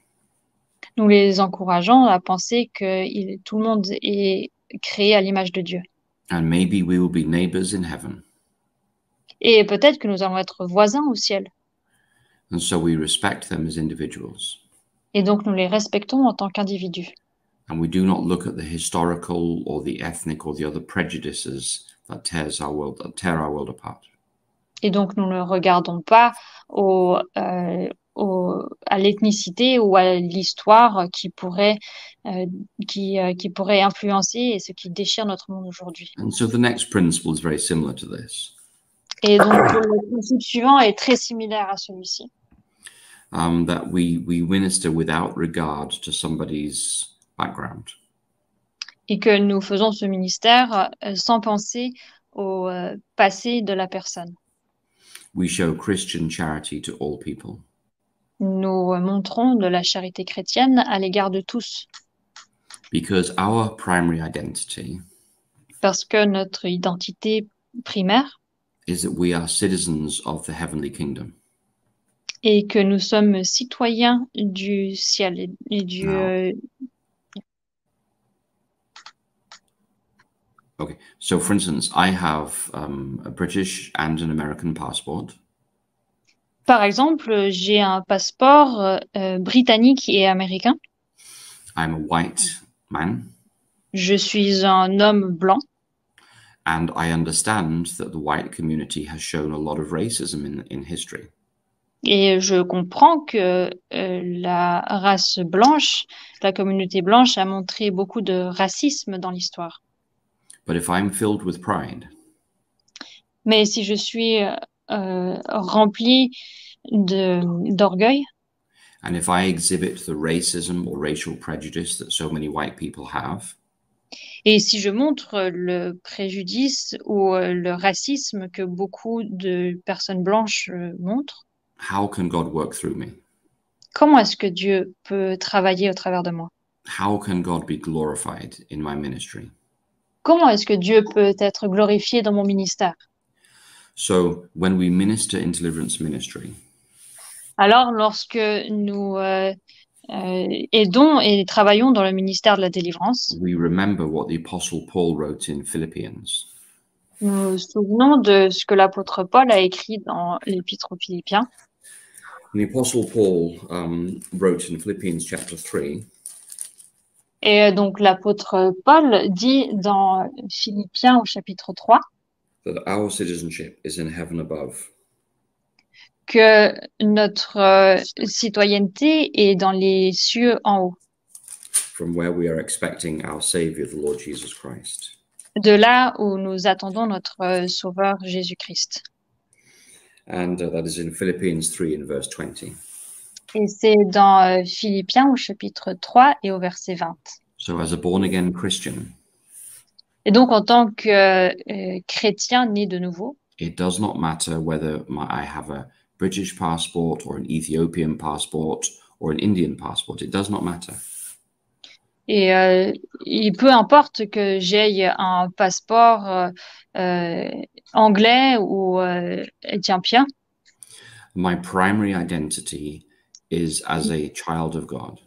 nous les encourageons à penser que tout le monde est créé à l'image de Dieu. And maybe we will be neighbors in heaven. Et peut-être que nous allons être voisins au ciel. And so we respect them as individuals. Et donc, nous les respectons en tant qu'individus. And we do not look at the historical or the ethnic or the other prejudices that tear our world apart. Et donc, nous ne regardons pas à l'ethnicité ou à l'histoire qui pourrait influencer et ce qui déchire notre monde aujourd'hui. And so the next principle is very similar to this. Et donc, le principe suivant est très similaire à celui-ci. That we minister without regard to somebody's background. Et que nous faisons ce ministère sans penser au passé de la personne. We show Christian charity to all people. Nous montrons de la charité chrétienne à l'égard de tous. Because our primary identity Parce que notre identité primaire is that we are citizens of the heavenly kingdom. est que nous sommes citoyens du ciel et du... Okay, so for instance, I have a British and an American passport. Par exemple, j'ai un passeport britannique et américain. I'm a white man. Je suis un homme blanc. And I understand that the white community has shown a lot of racism in history. Et je comprends que la race blanche, la communauté blanche a montré beaucoup de racisme dans l'histoire. But if I'm filled with pride, mais si je suis rempli d'orgueil, and if I exhibit the racism or racial prejudice that so many white people have, et si je montre le préjudice ou le racisme que beaucoup de personnes blanches montrent, how can God work through me? Comment est-ce que Dieu peut travailler au travers de moi? How can God be glorified in my ministry? Comment est-ce que Dieu peut être glorifié dans mon ministère? So, when we minister in deliverance ministry, alors lorsque nous aidons et travaillons dans le ministère de la délivrance, we remember what the Apostle Paul wrote in Philippians. Nous nous souvenons de ce que l'apôtre Paul a écrit dans l'épître aux Philippiens. The Apostle Paul wrote in Philippians chapter 3. Et donc l'apôtre Paul dit dans Philippiens au chapitre 3 that our citizenship is in heaven above. Que notre citoyenneté est dans les cieux en haut. From where we are expecting our Savior, the Lord Jesus Christ. De là où nous attendons notre Sauveur Jésus-Christ. And that is in Philippians 3 and verse 20. Et c'est dans Philippiens au chapitre 3 et au verset 20. So as a born-again Christian, et donc en tant que chrétien né de nouveau, it does not matter whether I have a British passport or an Ethiopian passport or an Indian passport. It does not matter. Et peu importe que j'aie un passeport anglais ou éthiopien. My primary identity is as a child of God.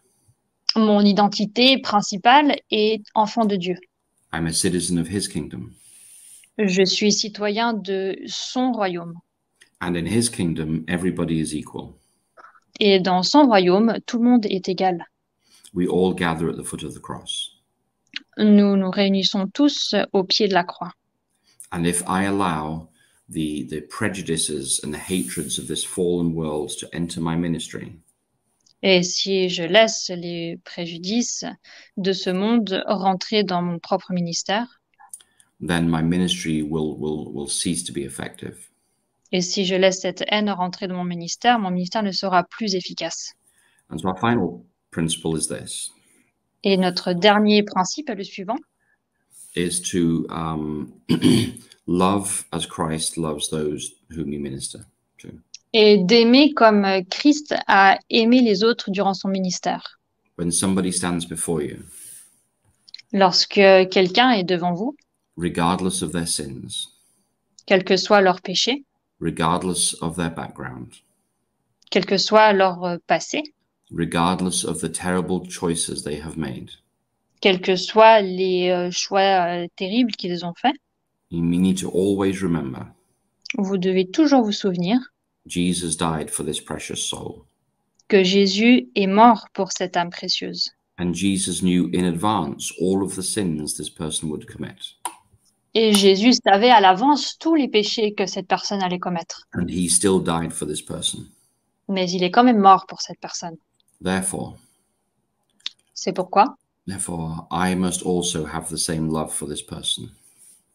Mon identité principale est enfant de Dieu. I'm a citizen of his kingdom. Je suis citoyen de son royaume. And in his kingdom, everybody is equal. Et dans son royaume, tout le monde est égal. We all gather at the foot of the cross. nous nous réunissons tous au pied de la croix. And if I allow the prejudices and the hatreds of this fallen world to enter my ministry, Et si je laisse les préjudices de ce monde rentrer dans mon propre ministère, then my ministry will cease to be effective. et si je laisse cette haine rentrer dans mon ministère ne sera plus efficace. And so our final principle is this, Et notre dernier principe est le suivant, is to love as Christ loves those whom he minister to. et d'aimer comme Christ a aimé les autres durant son ministère. When somebody stands before you, Lorsque quelqu'un est devant vous, regardless of their sins, quel que soit leur péché, regardless of their background, quel que soit leur passé, regardless of the terrible choices they have made, quels que soient les choix terribles qu'ils ont faits, you need to always remember vous devez toujours vous souvenir Jesus died for this precious soul. que Jésus est mort pour cette âme précieuse. And Jesus knew in advance all of the sins this person would commit. Et Jésus savait à l'avance tous les péchés que cette personne allait commettre. And he still died for this person. Mais il est quand même mort pour cette personne. Therefore, C'est pourquoi I must also have the same love for this person.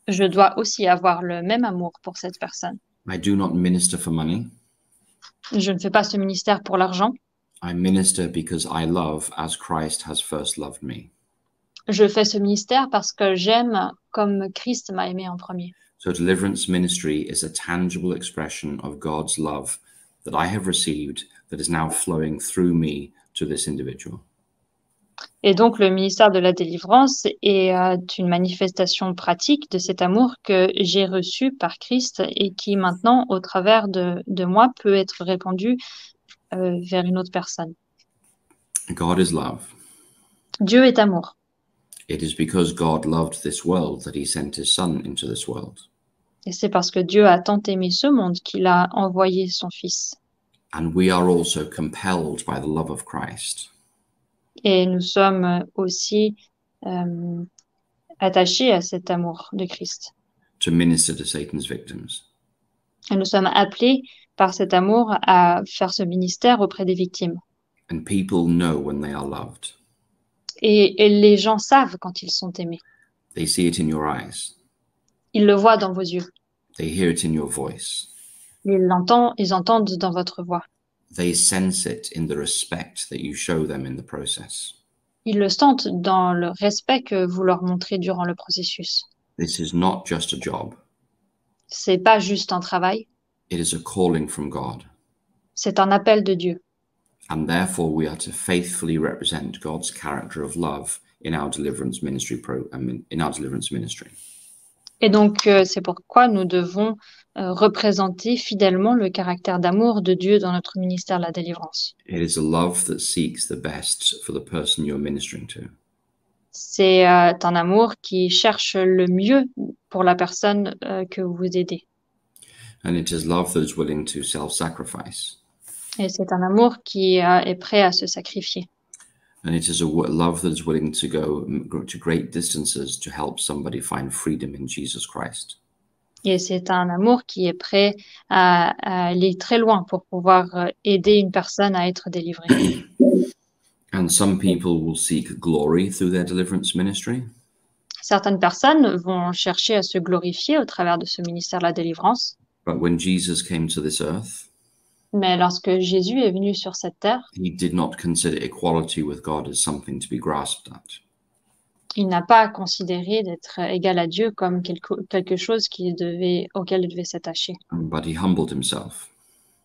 je dois aussi avoir le même amour pour cette personne. I do not minister for money. Je ne fais pas ce ministère pour l'argent. I minister because I love as Christ has first loved me. Je fais ce ministère parce que j'aime comme Christ m'a aimé en premier. So deliverance ministry is a tangible expression of God's love that I have received that is now flowing through me to this individual. Et donc le ministère de la délivrance est une manifestation pratique de cet amour que j'ai reçu par Christ et qui maintenant, au travers de moi, peut être répandu vers une autre personne. God is love. Dieu est amour. It is because God loved this world that he sent his son into this world. Et c'est parce que Dieu a tant aimé ce monde qu'il a envoyé son Fils. And we are also compelled by the love of Christ Et nous sommes aussi attachés à cet amour de Christ. to minister to Satan's victims. Et nous sommes appelés par cet amour à faire ce ministère auprès des victimes. And people know when they are loved. Et les gens savent quand ils sont aimés. They see it in your eyes. Ils le voient dans vos yeux. They hear it in your voice. Ils entendent dans votre voix. They sense it in the respect that you show them in the process. Ils le sentent dans le respect que vous leur montrez durant le processus. This is not just a job. C'est pas juste un travail, It is a calling from God. c'est un appel de Dieu. And therefore we are to faithfully represent God's character of love in our deliverance ministry Et donc, c'est pourquoi nous devons représenter fidèlement le caractère d'amour de Dieu dans notre ministère de la délivrance. It is a love that seeks the best for the person you're ministering to. C'est un amour qui cherche le mieux pour la personne que vous aidez. And it is love that is willing to self-sacrifice. Et c'est un amour qui est prêt à se sacrifier. And it is a love that is willing to go to great distances to help somebody find freedom in Jesus Christ. Et c'est un amour qui est prêt à aller très loin pour pouvoir aider une personne à être délivrée. And some people will seek glory through their deliverance ministry. Certaines personnes vont chercher à se glorifier au travers de ce ministère de la délivrance. But when Jesus came to this earth, Mais lorsque Jésus est venu sur cette terre, he did not consider equality with God as something to be grasped at. il n'a pas considéré d'être égal à Dieu comme quelque chose auquel il devait s'attacher. But he humbled himself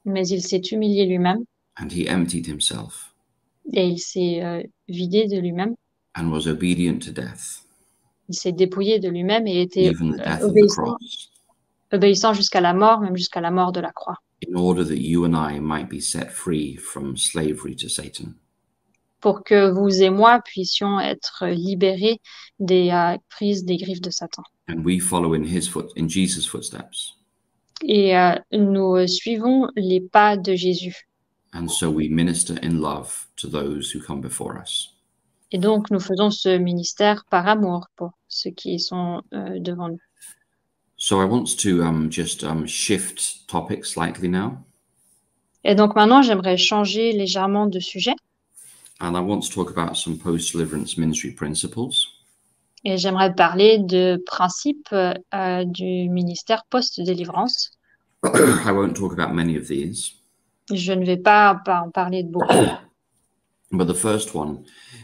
Mais il s'est humilié lui-même and he emptied himself et il s'est vidé de lui-même. and was obedient to death, Il s'est dépouillé de lui-même et était even the death of the cross, obéissant jusqu'à la mort, même jusqu'à la mort de la croix, in order that you and I might be set free from slavery to Satan. pour que vous et moi puissions être libérés des prises des griffes de Satan. And we follow in Jesus' footsteps. Et nous suivons les pas de Jésus. And so we minister in love to those who come before us. Et donc, nous faisons ce ministère par amour pour ceux qui sont devant nous. So I want to just shift topics slightly now, Et donc maintenant, j'aimerais changer légèrement de sujet and I want to talk about some post-deliverance ministry principles. et j'aimerais parler de principes du ministère post-délivrance. I won't talk about many of these, Je ne vais pas en parler de beaucoup. but the first one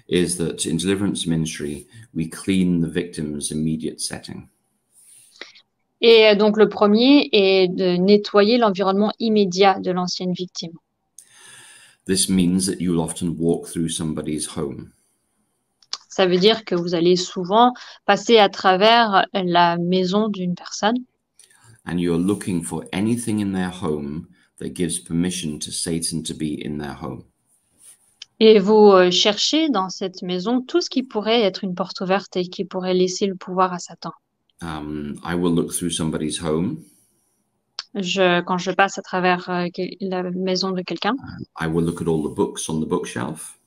is that in deliverance ministry, we clean the victim's immediate setting. Et donc le premier est de nettoyer l'environnement immédiat de l'ancienne victime. This means that you'll often walk through somebody's home. Ça veut dire que vous allez souvent passer à travers la maison d'une personne And you're looking for anything in their home that gives permission to Satan to be in their home. et vous cherchez dans cette maison tout ce qui pourrait être une porte ouverte et qui pourrait laisser le pouvoir à Satan. I will look through somebody's home. Quand je passe à travers la maison de quelqu'un, I will look at all the books on the bookshelf.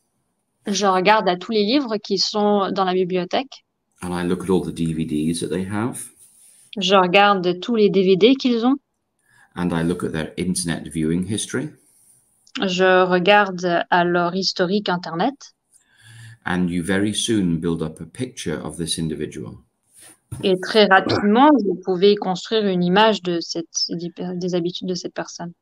je regarde à tous les livres qui sont dans la bibliothèque. And I look at all the DVDs that they have. Je regarde tous les DVD qu'ils ont. And I look at their internet viewing history. Je regarde à leur historique Internet. And you very soon build up a picture of this individual. Et très rapidement, vous pouvez construire une image de des habitudes de cette personne.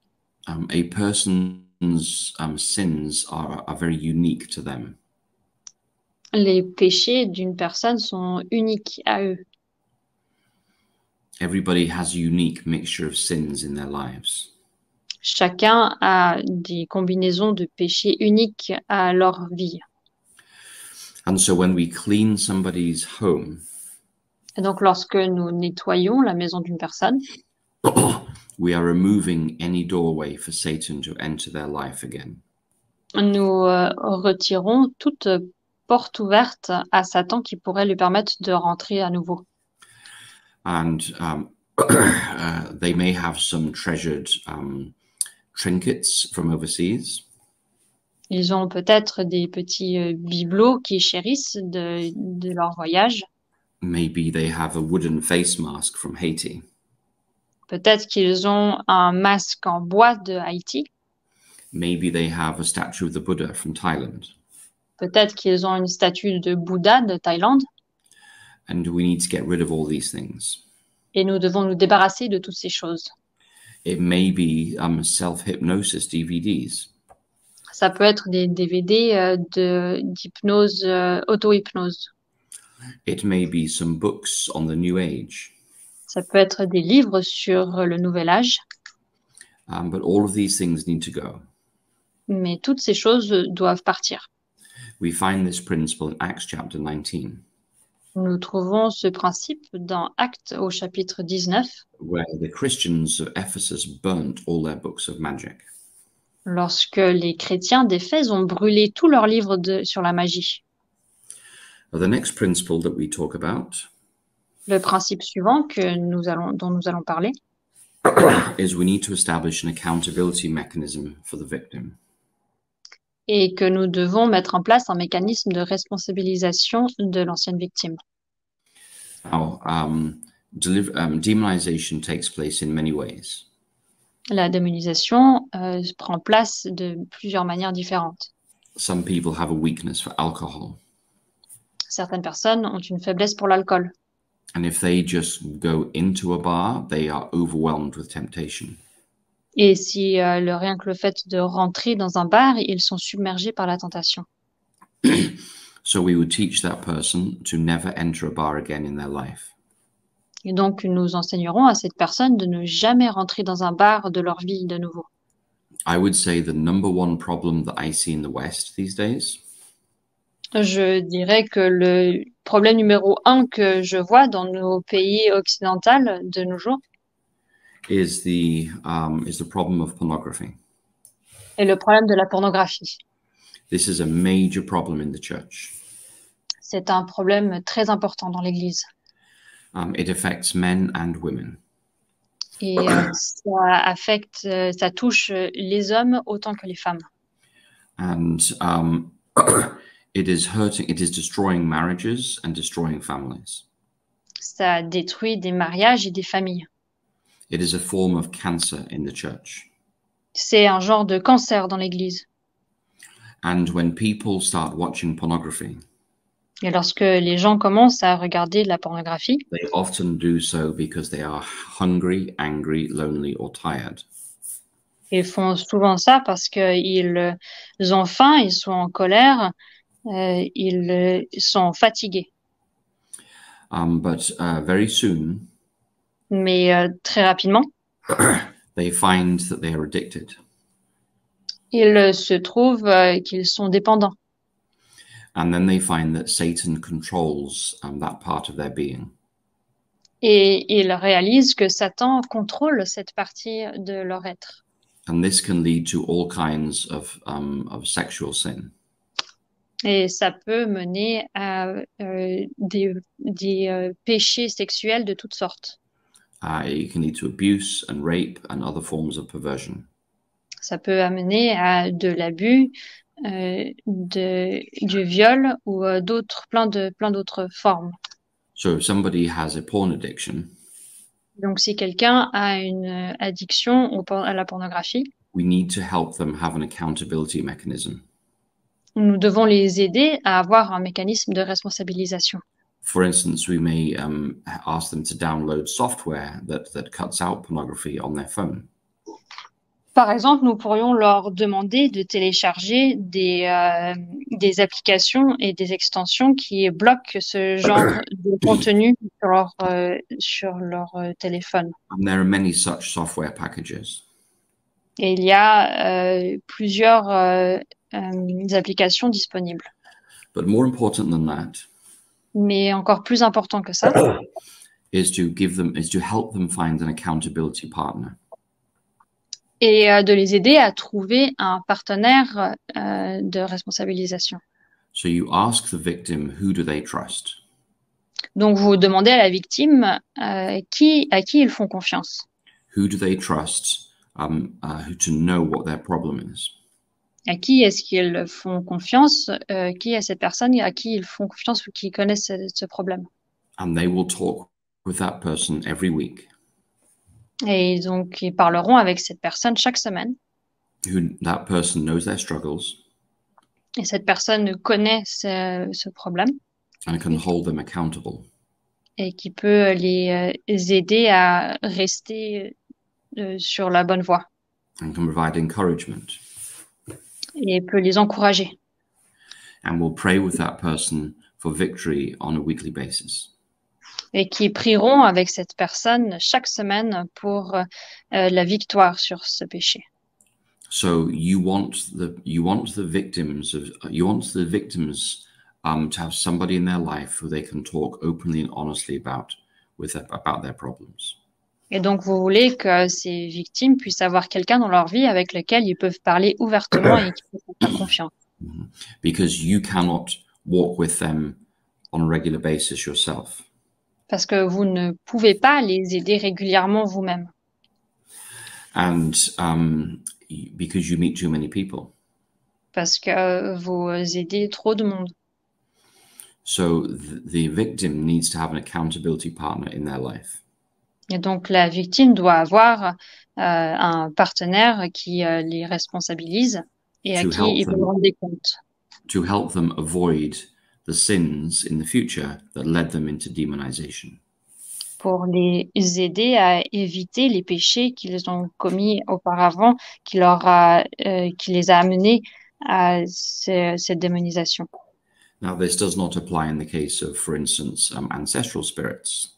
A person's sins are very unique to them. Les péchés d'une personne sont uniques à eux. Everybody has a unique mixture of sins in their lives. Chacun a des combinaisons de péchés uniques à leur vie. And so when we clean somebody's home, Et donc, lorsque nous nettoyons la maison d'une personne, we are removing any doorway for Satan to enter their life again. nous retirons toute porte ouverte à Satan qui pourrait lui permettre de rentrer à nouveau. And they may have some treasured trinkets from overseas. Ils ont peut-être des petits bibelots qu'ils chérissent de leur voyage. Maybe they have a wooden face mask from Haiti. Peut-être qu'ils ont un masque en bois de Haïti. Maybe they have a statue of the Buddha from Thailand. Peut-être qu'ils ont une statue de Bouddha de Thaïlande. And we need to get rid of all these things. Et nous devons nous débarrasser de toutes ces choses. It may be self-hypnosis DVDs. Ça peut être des DVD d'hypnose, auto-hypnose. It may be some books on the New Age. Ça peut être des livres sur le Nouvel Âge. But all of these things need to go. Mais toutes ces choses doivent partir. We find this principle in Acts chapter 19. Nous trouvons ce principe dans Actes au chapitre 19, where the Christians of Ephesus burnt all their books of magic. lorsque les chrétiens d'Éphèse ont brûlé tous leurs livres sur la magie. The next principle that we talk about Le principe suivant dont nous allons parler, is we need to establish an accountability mechanism for the victim. est que nous devons mettre en place un mécanisme de responsabilisation de l'ancienne victime. Now, demonization takes place in many ways. La démonisation prend place de plusieurs manières différentes. Some people have a weakness for alcohol. Certaines personnes ont une faiblesse pour l'alcool. And if they just go into a bar, they are overwhelmed with temptation. Et si rien que le fait de rentrer dans un bar, ils sont submergés par la tentation. So we would teach that person to never enter a bar again in their life. Et donc, nous enseignerons à cette personne de ne jamais rentrer dans un bar de leur vie de nouveau. I would say the number one problem that I see in the West these days Je dirais que le problème numéro 1 que je vois dans nos pays occidentaux de nos jours is the problem of pornography. est le problème de la pornographie. This is a major problem in the church. C'est un problème très important dans l'Église. It affects men and women. Et ça touche les hommes autant que les femmes. And It is hurting, it is destroying marriages and destroying families. Ça détruit des mariages et des familles. It is a form of cancer in the church. C'est un genre de cancer dans l'Église. And when people start watching pornography, Et lorsque les gens commencent à regarder de la pornographie, they often do so because they are hungry, angry, lonely, or tired. ils font souvent ça parce qu'ils ont faim, ils sont en colère, ils sont fatigués. But very soon, Mais très rapidement, they find that they are addicted. ils se trouvent qu'ils sont dépendants. And then they find that Satan controls that part of their being. Et ils réalisent que Satan contrôle cette partie de leur être. And this can lead to all kinds of sexual sin. Et ça peut mener à des péchés sexuels de toutes sortes. It can lead to abuse and rape and other forms of perversion. Ça peut amener à de l'abus, du viol ou plein d'autres formes. So if somebody has a porn addiction, Donc, si quelqu'un a une addiction à la pornographie, we need to help them have an accountability mechanism. nous devons les aider à avoir un mécanisme de responsabilisation. For instance, we may ask them to download software that cuts out pornography on their phone. Par exemple, nous pourrions leur demander de télécharger des applications et des extensions qui bloquent ce genre de contenu sur leur téléphone. And there are many such software packages. Et il y a plusieurs applications disponibles. But more important than that, Mais encore plus important que ça, is to help them find an accountability partner. et de les aider à trouver un partenaire de responsabilisation. So you ask the victim, who do they trust? Donc, vous demandez à la victime à qui ils font confiance. Who do they trust to know what their problem is? À qui est-ce qu'ils font confiance? Qui est cette personne à qui ils font confiance ou qui connaissent ce problème? And they will talk with that person every week. Et donc, ils parleront avec cette personne chaque semaine. That person knows their struggles. Et cette personne connaît ce problème. And can hold them accountable. Et qui peut les aider à rester sur la bonne voie. And can provide encouragement. Et peut les encourager. And will pray with that person for victory on a weekly basis. Et qui prieront avec cette personne chaque semaine pour la victoire sur ce péché. So you want the victims to have somebody in their life who they can talk openly and honestly about their problems. Et donc vous voulez que ces victimes puissent avoir quelqu'un dans leur vie avec lequel ils peuvent parler ouvertement et qui peuvent faire confiance. Because you cannot walk with them on a regular basis yourself. Parce que vous ne pouvez pas les aider régulièrement vous-même. And because you meet too many people. Parce que vous aidez trop de monde. So the victim needs to have an accountability partner in their life. Et donc la victime doit avoir un partenaire qui les responsabilise et à qui ils peuvent rendre des comptes. To help them avoid the sins in the future that led them into demonization. Pour les aider à éviter les péchés qu'ils ont commis auparavant, qui les a amenés à cette démonisation. Now, this does not apply in the case of, for instance, ancestral spirits.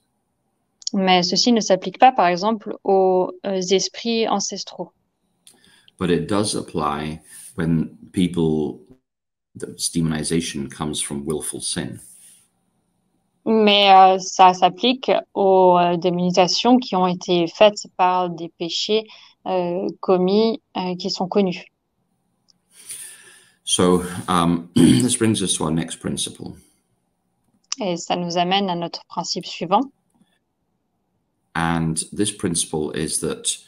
Mais ceci ne s'applique pas, par exemple, aux esprits ancestraux. But it does apply when demonization comes from willful sin. Mais ça s'applique aux démonisations qui ont été faites par des péchés commis qui sont connus. So this brings us to our next principle. Et ça nous amène à notre principe suivant. And this principle is that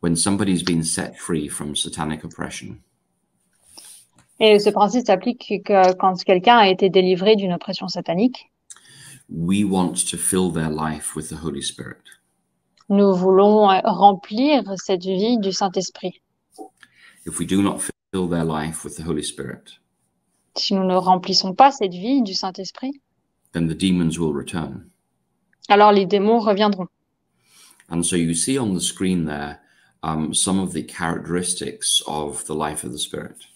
when somebody's been set free from satanic oppression. Et ce principe s'applique que quand quelqu'un a été délivré d'une oppression satanique, we want to fill their life with the Holy Spirit. nous voulons remplir cette vie du Saint-Esprit. If we do not fill their life with the Holy Spirit, Si nous ne remplissons pas cette vie du Saint-Esprit, then the demons will return. alors les démons reviendront. And so you see on the screen there some of the characteristics of the life of the Spirit.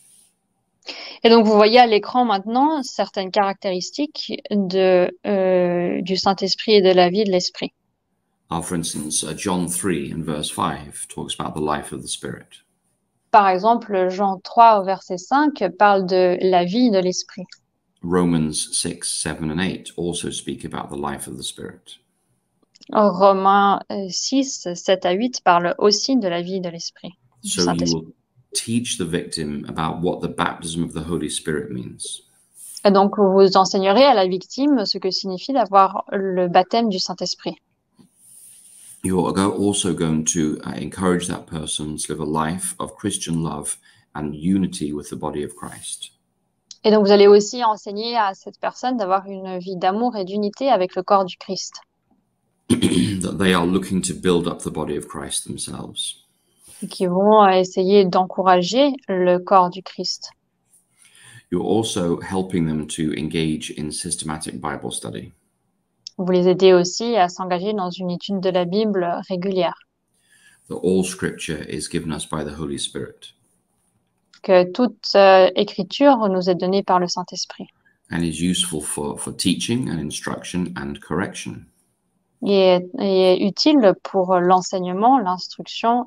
Et donc, vous voyez à l'écran maintenant certaines caractéristiques du Saint-Esprit et de la vie de l'Esprit. For instance, John 3 and verse 5 talks about the life of the Spirit. Par exemple, Jean 3 au verset 5 parle de la vie de l'Esprit. Romans 6, 7 and 8 also speak about the life of the Spirit. Romains 6, 7 à 8 parle aussi de la vie de l'Esprit. So you will teach the victim about what the baptism of the Holy Spirit means. Et donc, vous enseignerez à la victime ce que signifie d'avoir le baptême du Saint-Esprit. You're also going to encourage that person to live a life of Christian love and unity with the body of Christ. Et donc, vous allez aussi enseigner à cette personne d'avoir une vie d'amour et d'unité avec le corps du Christ. That they are looking to build up the body of Christ themselves. Et qui vont essayer d'encourager le corps du Christ. You're also helping them to engage in systematic Bible study. Vous les aidez aussi à s'engager dans une étude de la Bible régulière. That all scripture is given us by the Holy Spirit. Que toute écriture nous est donnée par le Saint-Esprit. And is useful for teaching and instruction and correction. Et est utile pour l'enseignement, l'instruction.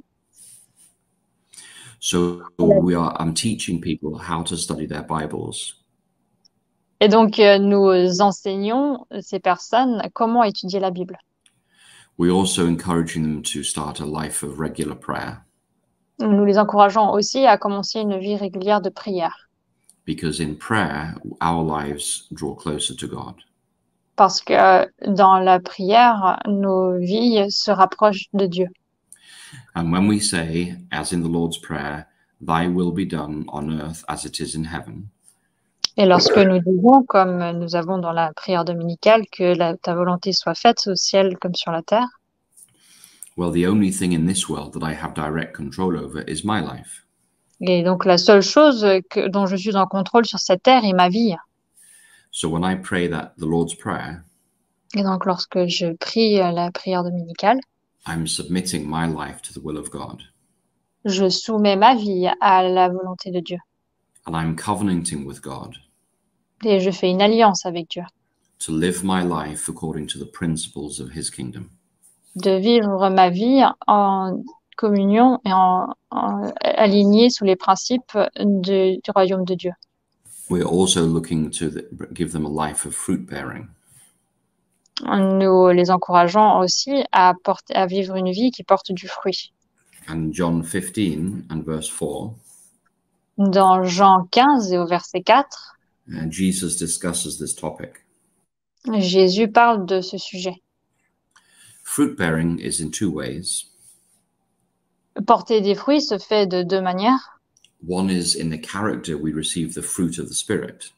So I'm teaching people how to study their Bibles. Et donc, nous enseignons ces personnes comment étudier la Bible. We're also encouraging them to start a life of regular prayer. Nous les encourageons aussi à commencer une vie régulière de prière. Because in prayer, our lives draw closer to God. Parce que dans la prière, nos vies se rapprochent de Dieu. And when we say, as in the Lord's Prayer, thy will be done on earth as it is in heaven. Et lorsque nous disons, comme nous avons dans la prière dominicale, que ta volonté soit faite au ciel comme sur la terre. Well, the only thing in this world that I have direct control over is my life. Et donc la seule chose dont je suis en contrôle sur cette terre est ma vie. So when I pray the Lord's Prayer, et donc lorsque je prie la prière dominicale, I'm submitting my life to the will of God. Je soumets ma vie à la volonté de Dieu. And I'm covenanting with God. Et je fais une alliance avec Dieu. To live my life according to the principles of His kingdom. De vivre ma vie en communion et alignée sous les principes du royaume de Dieu. We're also looking to give them a life of fruit bearing. Nous les encourageons aussi à vivre une vie qui porte du fruit. And John 15 and verse 4. Dans Jean 15 et au verset 4, Jesus discusses this topic. Jésus parle de ce sujet. Fruit bearing is in two ways. Porter des fruits se fait de deux manières. One is in the character we receive the fruit of the Spirit.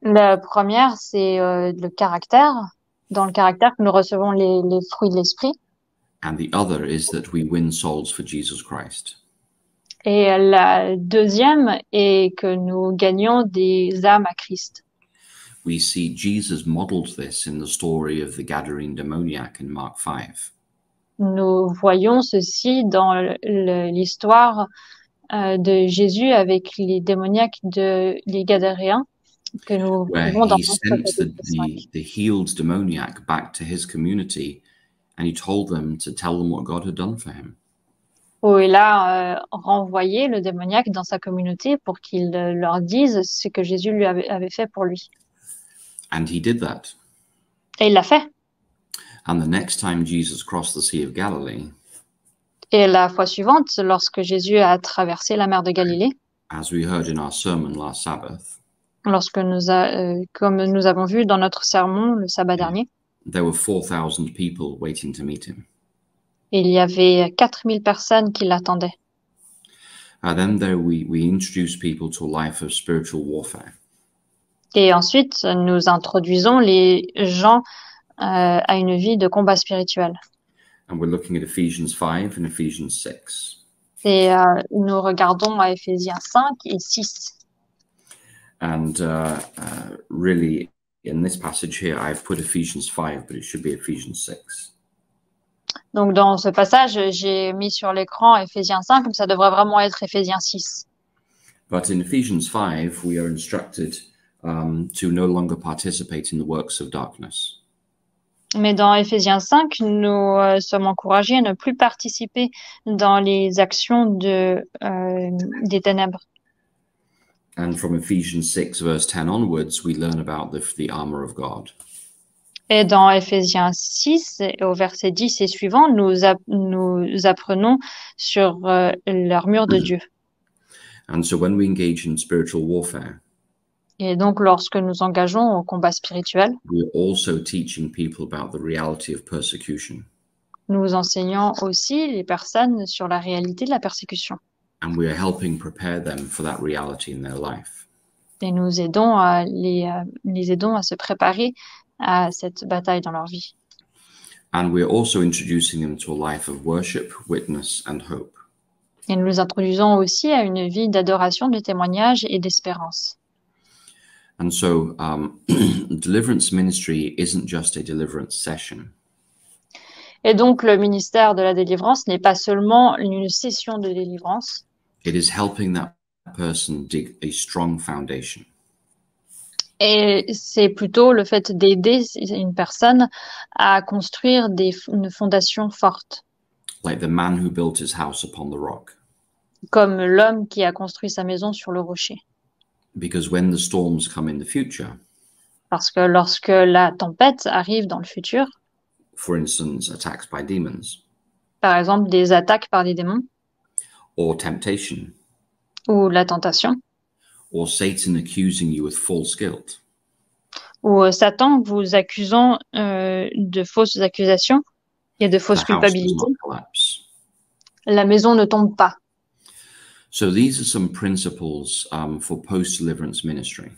La première, c'est le caractère. Dans le caractère que nous recevons les fruits de l'esprit. And the other is that we win souls for Jesus Christ. Et la deuxième est que nous gagnons des âmes à Christ. We see Jesus modeled this in the story of the Gadarene demoniac in Mark 5. Nous voyons ceci dans l'histoire de Jésus avec les démoniaques les Gadaréens que nous trouvons dans Where he sent the healed demoniac back to his community and he told them to tell them what God had done for him. Où il a renvoyé le démoniaque dans sa communauté pour qu'il leur dise ce que Jésus lui avait fait pour lui. And he did that. Et il l'a fait. And the next time Jesus crossed the Sea of Galilee, et la fois suivante, lorsque Jésus a traversé la mer de Galilée, as we heard in our sermon last Sabbath, lorsque comme nous avons vu dans notre sermon le sabbat dernier, there were 4,000 people waiting to meet him. Il y avait 4000 personnes qui l'attendaient. Then there we introduce people to a life of spiritual warfare. Et ensuite, nous introduisons les gens à une vie de combat spirituel. And we're looking at Ephesians 5 and Ephesians 6. Et nous regardons à Éphésiens 5 et 6. And really, in this passage here, I've put Ephesians 5, but it should be Ephesians 6. Donc, dans ce passage, j'ai mis sur l'écran Éphésiens 5, comme ça devrait vraiment être Éphésiens 6. But in Ephesians 5, we are instructed to no longer participate in the works of darkness. Mais dans Éphésiens 5, nous sommes encouragés à ne plus participer dans les actions des ténèbres. And from Ephesians 6, verse 10 onwards, we learn about the armor of God. Et dans Éphésiens 6, au verset 10 et suivant, nous apprenons sur l'armure de Dieu. And so when we engage in spiritual warfare, Et donc, lorsque nous engageons au combat spirituel, we are also teaching people about the reality of persecution. nous enseignons aussi les personnes sur la réalité de la persécution. And we are helping prepare them for that reality in their life. Et nous aidons les aidons à se préparer à cette bataille dans leur vie. And we are also introducing them to a life of worship, witness, and hope. Et nous les introduisons aussi à une vie d'adoration, de témoignage et d'espérance. And so deliverance ministry isn't just a deliverance session. Et donc, le ministère de la délivrance n'est pas seulement une session de délivrance, It is helping that person dig a strong foundation. et c'est plutôt le fait d'aider une personne à construire une fondation forte, Like the man who built his house upon the rock. comme l'homme qui a construit sa maison sur le rocher. Because when the storms come in the future, Parce que lorsque la tempête arrive dans le futur, for instance, attacks by demons, par exemple des attaques par des démons, or temptation, ou la tentation, or Satan accusing you with false guilt, ou Satan vous accusant de fausses accusations et de fausses the house does culpabilités, not collapse. la maison ne tombe pas. So these are some principles for post-deliverance ministry.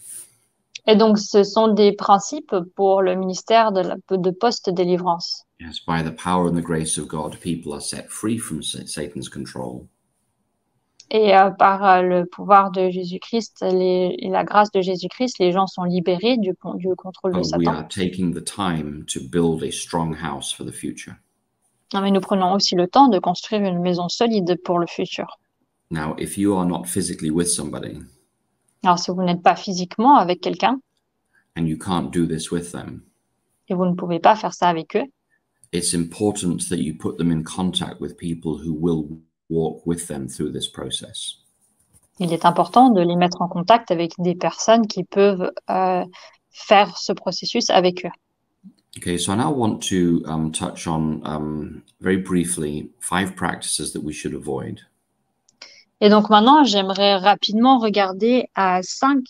Et donc, ce sont des principes pour le ministère de post-délivrance. Yes, by the power and the grace of God, people are set free from Satan's control. Et par le pouvoir de Jésus-Christ et la grâce de Jésus-Christ, les gens sont libérés du contrôle de But we Satan. are taking the time to build a strong house for the future. Mais nous prenons aussi le temps de construire une maison solide pour le futur. Now, if you are not physically with somebody Alors, si vous n'êtes pas physiquement avec quelqu'un and you can't do this with them, et vous ne pouvez pas faire ça avec eux, it's important that you put them in contact with people who will walk with them through this process. il est important de les mettre en contact avec des personnes qui peuvent faire ce processus avec eux. Okay, so I now want to touch on very briefly 5 practices that we should avoid. Et donc maintenant, j'aimerais rapidement regarder à 5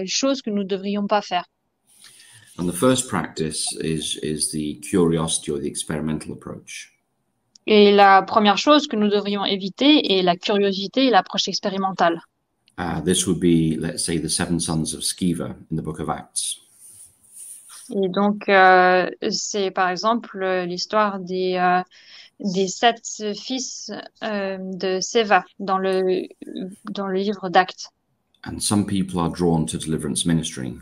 choses que nous ne devrions pas faire. And the first practice is the curiosity or the experimental approach. Et la première chose que nous devrions éviter est la curiosité et l'approche expérimentale. This would be, let's say, the 7 sons of Sceva in the book of Acts. Et donc, c'est par exemple l'histoire des 7 fils de Séva dans le livre d'Actes. And some people are drawn to deliverance ministry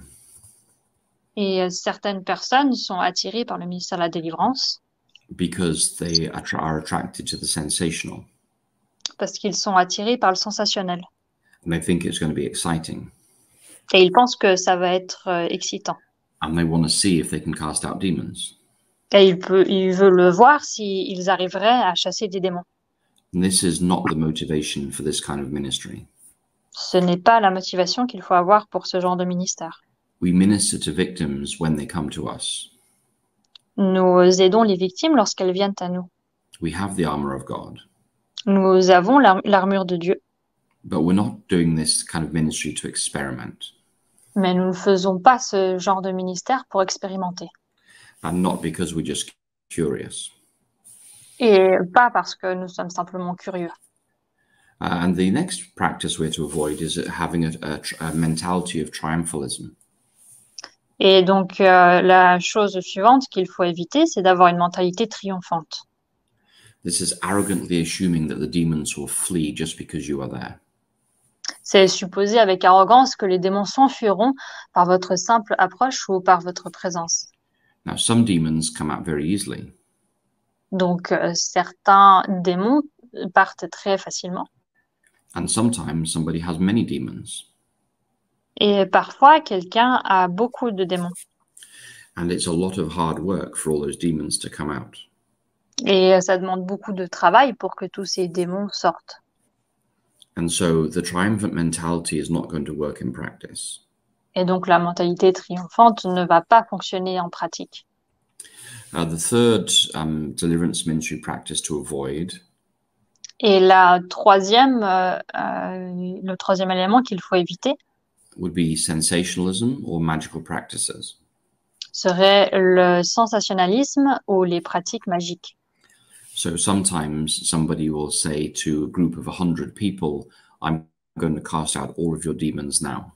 Et certaines personnes sont attirées par le ministère de la délivrance because they are attracted to the sensational. parce qu'ils sont attirés par le sensationnel. And they think it's going to be exciting. Et ils pensent que ça va être excitant. And they want to see if they can cast out demons. Et ils veulent le voir s'ils arriveraient à chasser des démons. And this is not the motivation for this kind of ministry. Ce n'est pas la motivation qu'il faut avoir pour ce genre de ministère. We minister to victims when they come to us. Nous aidons les victimes lorsqu'elles viennent à nous. We have the armor of God, Nous avons l'armure de Dieu, but we're not doing this kind of ministry to experiment, mais nous ne faisons pas ce genre de ministère pour expérimenter. and not because we're just curious. Et pas parce que nous sommes simplement curieux. And the next practice we're to avoid is having a mentality of triumphalism. Et donc, la chose suivante qu'il faut éviter, c'est d'avoir une mentalité triomphante. This is arrogantly assuming that the demons will flee just because you are there. C'est supposer avec arrogance que les démons s'enfuiront par votre simple approche ou par votre présence. Now, some demons come out very easily, Donc, certains démons partent très facilement. and sometimes somebody has many demons, Et parfois, quelqu'un a beaucoup de démons. and it's a lot of hard work for all those demons to come out. Et ça demande beaucoup de travail pour que tous ces démons sortent. And so the triumphant mentality is not going to work in practice. Et donc, la mentalité triomphante ne va pas fonctionner en pratique. The third deliverance ministry practice to avoid Et le troisième élément qu'il faut éviter would be sensationalism or magical practices. serait le sensationnalisme ou les pratiques magiques. So sometimes somebody will say to a group of 100 people, I'm going to cast out all of your demons now.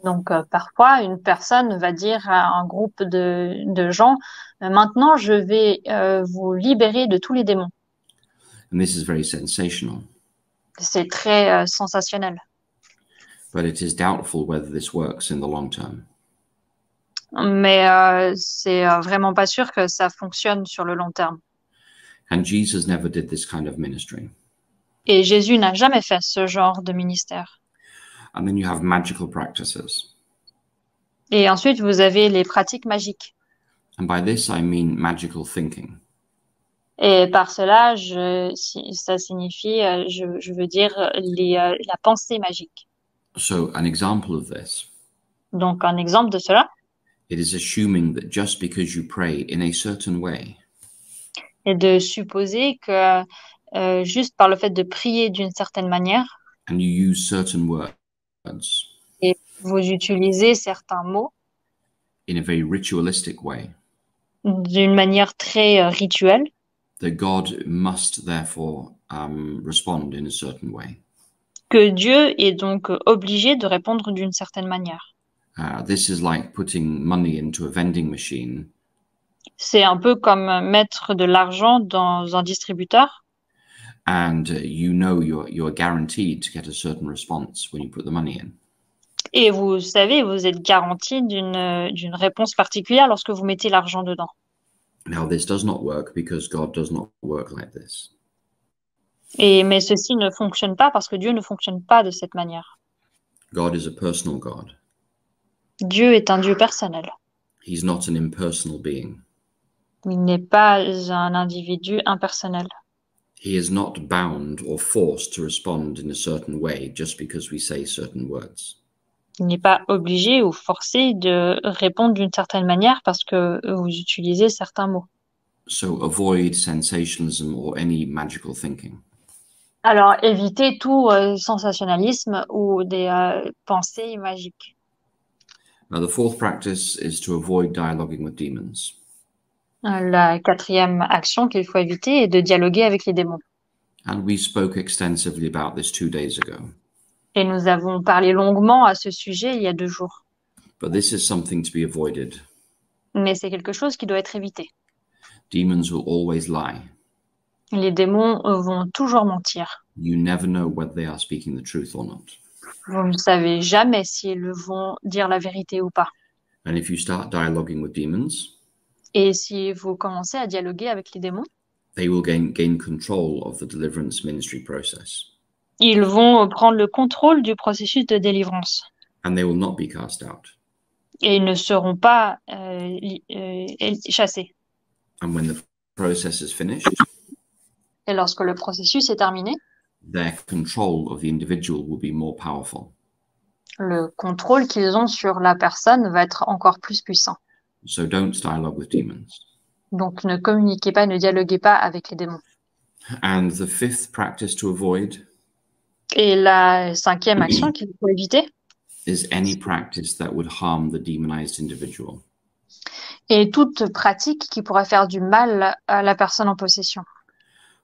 Donc, parfois, une personne va dire à un groupe de gens, maintenant, je vais vous libérer de tous les démons. And this is very sensational, C'est très sensationnel. but it is doubtful whether this works in the long term. Mais c'est vraiment pas sûr que ça fonctionne sur le long terme. And Jesus never did this kind of ministry. Et Jésus n'a jamais fait ce genre de ministère. And then you have magical practices. Et ensuite, vous avez les pratiques magiques. And by this, I mean magical thinking. Et par cela, ça signifie, je veux dire, la pensée magique. So an example of this, Donc, un exemple de cela, it is assuming that just because you pray in a certain way, est de supposer que juste par le fait de prier d'une certaine manière, and you use certain words et vous utilisez certains mots in a very ritualistic way, d'une manière très rituelle, that God must therefore respond in a certain way. que Dieu est donc obligé de répondre d'une certaine manière. This is like putting money into a vending machine C'est un peu comme mettre de l'argent dans un distributeur and you know you're guaranteed to get a certain response when you put the money in. et vous savez, vous êtes garanti d'une réponse particulière lorsque vous mettez l'argent dedans. Now, this does not work because God does not work like this. Mais ceci ne fonctionne pas parce que Dieu ne fonctionne pas de cette manière. God is a personal God. Dieu est un Dieu personnel. He's not an impersonal being. Il n'est pas un individu impersonnel. He is not bound or forced to respond in a certain way just because we say certain words. Il n'est pas obligé ou forcé de répondre d'une certaine manière parce que vous utilisez certains mots. So avoid sensationalism or any magical thinking. Alors, évitez tout sensationnalisme ou des pensées magiques. Now, the fourth practice is to avoid dialoguing with demons. La quatrième action qu'il faut éviter est de dialoguer avec les démons. And we spoke extensively about this 2 days ago. Et nous avons parlé longuement à ce sujet il y a 2 jours. But this is something to be avoided. Mais c'est quelque chose qui doit être évité. Demons will always lie. Les démons vont toujours mentir. You never know whether they are speaking the truth or not. Vous ne savez jamais s'ils vont dire la vérité ou pas. And if you start dialoguing with demons, Et si vous commencez à dialoguer avec les démons, they will gain control of the deliverance ministry process. ils vont prendre le contrôle du processus de délivrance. And they will not be cast out. Et ils ne seront pas chassés. And when the process is finished, Et lorsque le processus est terminé, their control of the individual will be more powerful. le contrôle qu'ils ont sur la personne va être encore plus puissant. So don't dialogue with demons. Donc ne communiquez pas, ne dialoguez pas avec les démons. And the fifth practice to avoid Et la cinquième action qu'il faut éviter is any practice that would harm the demonized individual. est toute pratique qui pourrait faire du mal à la personne en possession.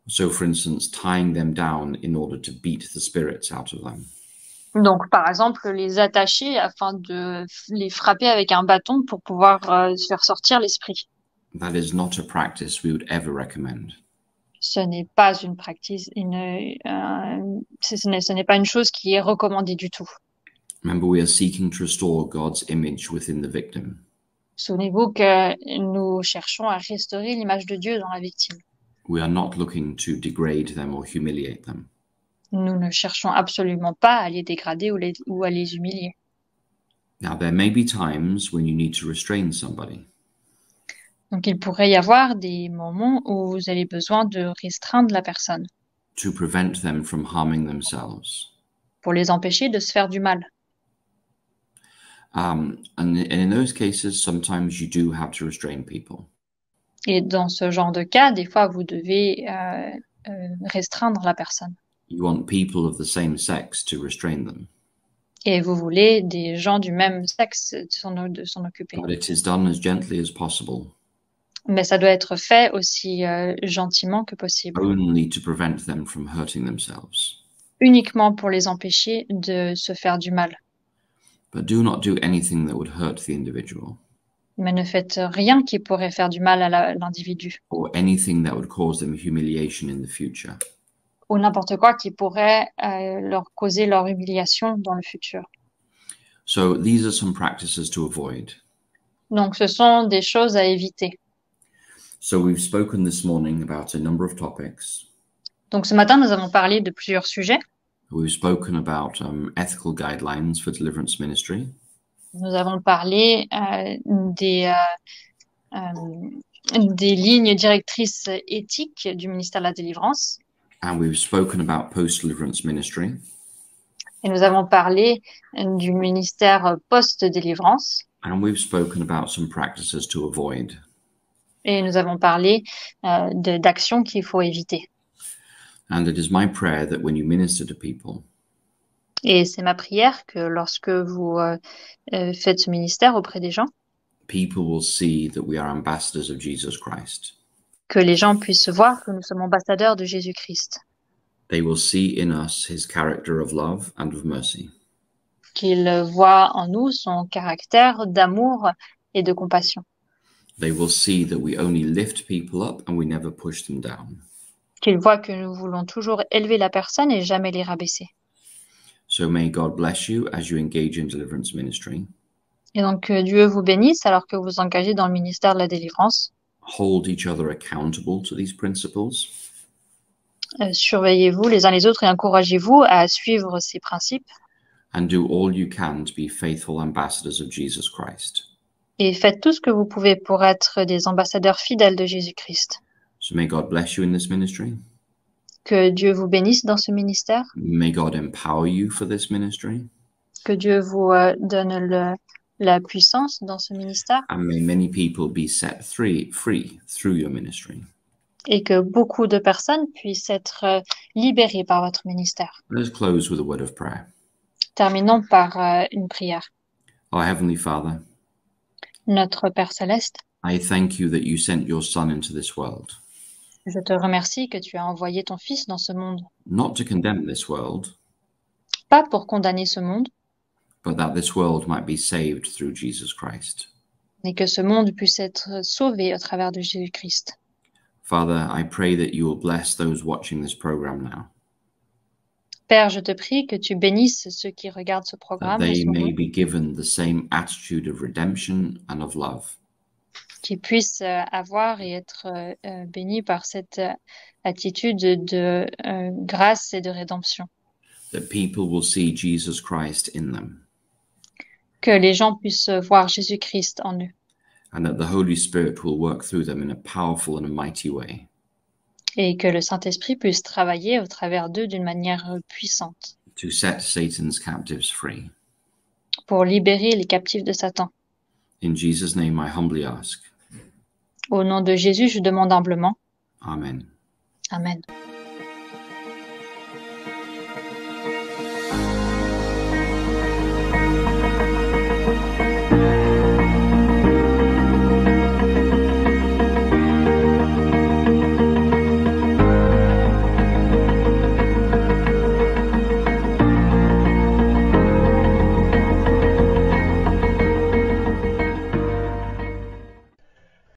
So, for instance, tying them down in order to beat the spirits out of them. Donc, par exemple, les attacher afin de les frapper avec un bâton pour pouvoir faire sortir l'esprit. That is not a practice we would ever recommend. Ce n'est pas une pratique, ce n'est pas une chose qui est recommandée du tout. Remember, we are seeking to restore God's image within the victim. Souvenez-vous que nous cherchons à restaurer l'image de Dieu dans la victime. We are not looking to degrade them or humiliate them. Nous ne cherchons absolument pas à les dégrader ou à les humilier. Now, there may be times when you need to restrain somebody. Donc, il pourrait y avoir des moments où vous avez besoin de restreindre la personne to prevent them from harming themselves. pour les empêcher de se faire du mal. And in those cases, sometimes you do have to restrain people. Et dans ce genre de cas, des fois, vous devez restreindre la personne. You want people of the same sex to restrain them. Et vous voulez des gens du même sexe de s'en occuper. But it is done as gently as possible, Mais ça doit être fait aussi gentiment que possible, only to prevent them from hurting themselves. uniquement pour les empêcher de se faire du mal. But do not do anything that would hurt the individual, Mais ne faites rien qui pourrait faire du mal à l'individu, or anything that would cause them humiliation in the future. ou n'importe quoi qui pourrait leur causer leur humiliation dans le futur. So these are some practices to avoid. Donc, ce sont des choses à éviter. So we've spoken this morning about a number of topics. Donc, ce matin, nous avons parlé de plusieurs sujets. We've spoken about ethical guidelines for deliverance ministry. Nous avons parlé des lignes directrices éthiques du ministère de la délivrance. And we've spoken about post-deliverance ministry. Et nous avons parlé du ministère post-délivrance. And we've spoken about some practices to avoid. Et nous avons parlé d'actions qu'il faut éviter. And it is my prayer that when you minister to people, Et c'est ma prière que lorsque vous faites ce ministère auprès des gens, people will see that we are ambassadors of Jesus Christ. que les gens puissent voir que nous sommes ambassadeurs de Jésus-Christ. They will see in us his character of love and of mercy. Qu'ils voient en nous son caractère d'amour et de compassion. They will see that we only lift people up and we never push them down. Qu'ils voient que nous voulons toujours élever la personne et jamais les rabaisser. So may God bless you as you engage in deliverance ministry. Et donc que Dieu vous bénisse alors que vous engagez dans le ministère de la délivrance. Hold each other accountable to these principles. Surveillez-vous les uns les autres et encouragez-vous à suivre ces principes. And do all you can to be faithful ambassadors of Jesus Christ. Et faites tout ce que vous pouvez pour être des ambassadeurs fidèles de Jésus-Christ. So may God bless you in this ministry. Que Dieu vous bénisse dans ce ministère. May God empower you for this ministry. Que Dieu vous donne la puissance dans ce ministère. And may many people be set free through your ministry. Et que beaucoup de personnes puissent être libérées par votre ministère. Let us close with a word of prayer. Terminons par une prière. Our Heavenly Father, Notre Père Céleste, I thank you that you sent your Son into this world, je te remercie que tu as envoyé ton Fils dans ce monde, not to condemn this world, pas pour condamner ce monde, but that this world might be saved through Jesus Christ. mais que ce monde puisse être sauvé au travers de Jésus-Christ. Father, I pray that you will bless those watching this program now, Père, je te prie que tu bénisses ceux qui regardent ce that programme en they ce may moment, be given the same attitude of redemption and of love, qu'ils puissent avoir et être bénis par cette attitude de grâce et de rédemption. that people will see Jesus Christ in them, Que les gens puissent voir Jésus-Christ en eux and that the Holy Spirit will work through them in a powerful and a mighty way et que le Saint-Esprit puisse travailler au travers d'eux d'une manière puissante to set Satan's captives free. pour libérer les captifs de Satan. In Jesus' name I humbly ask. Au nom de Jésus, je demande humblement. Amen. Amen.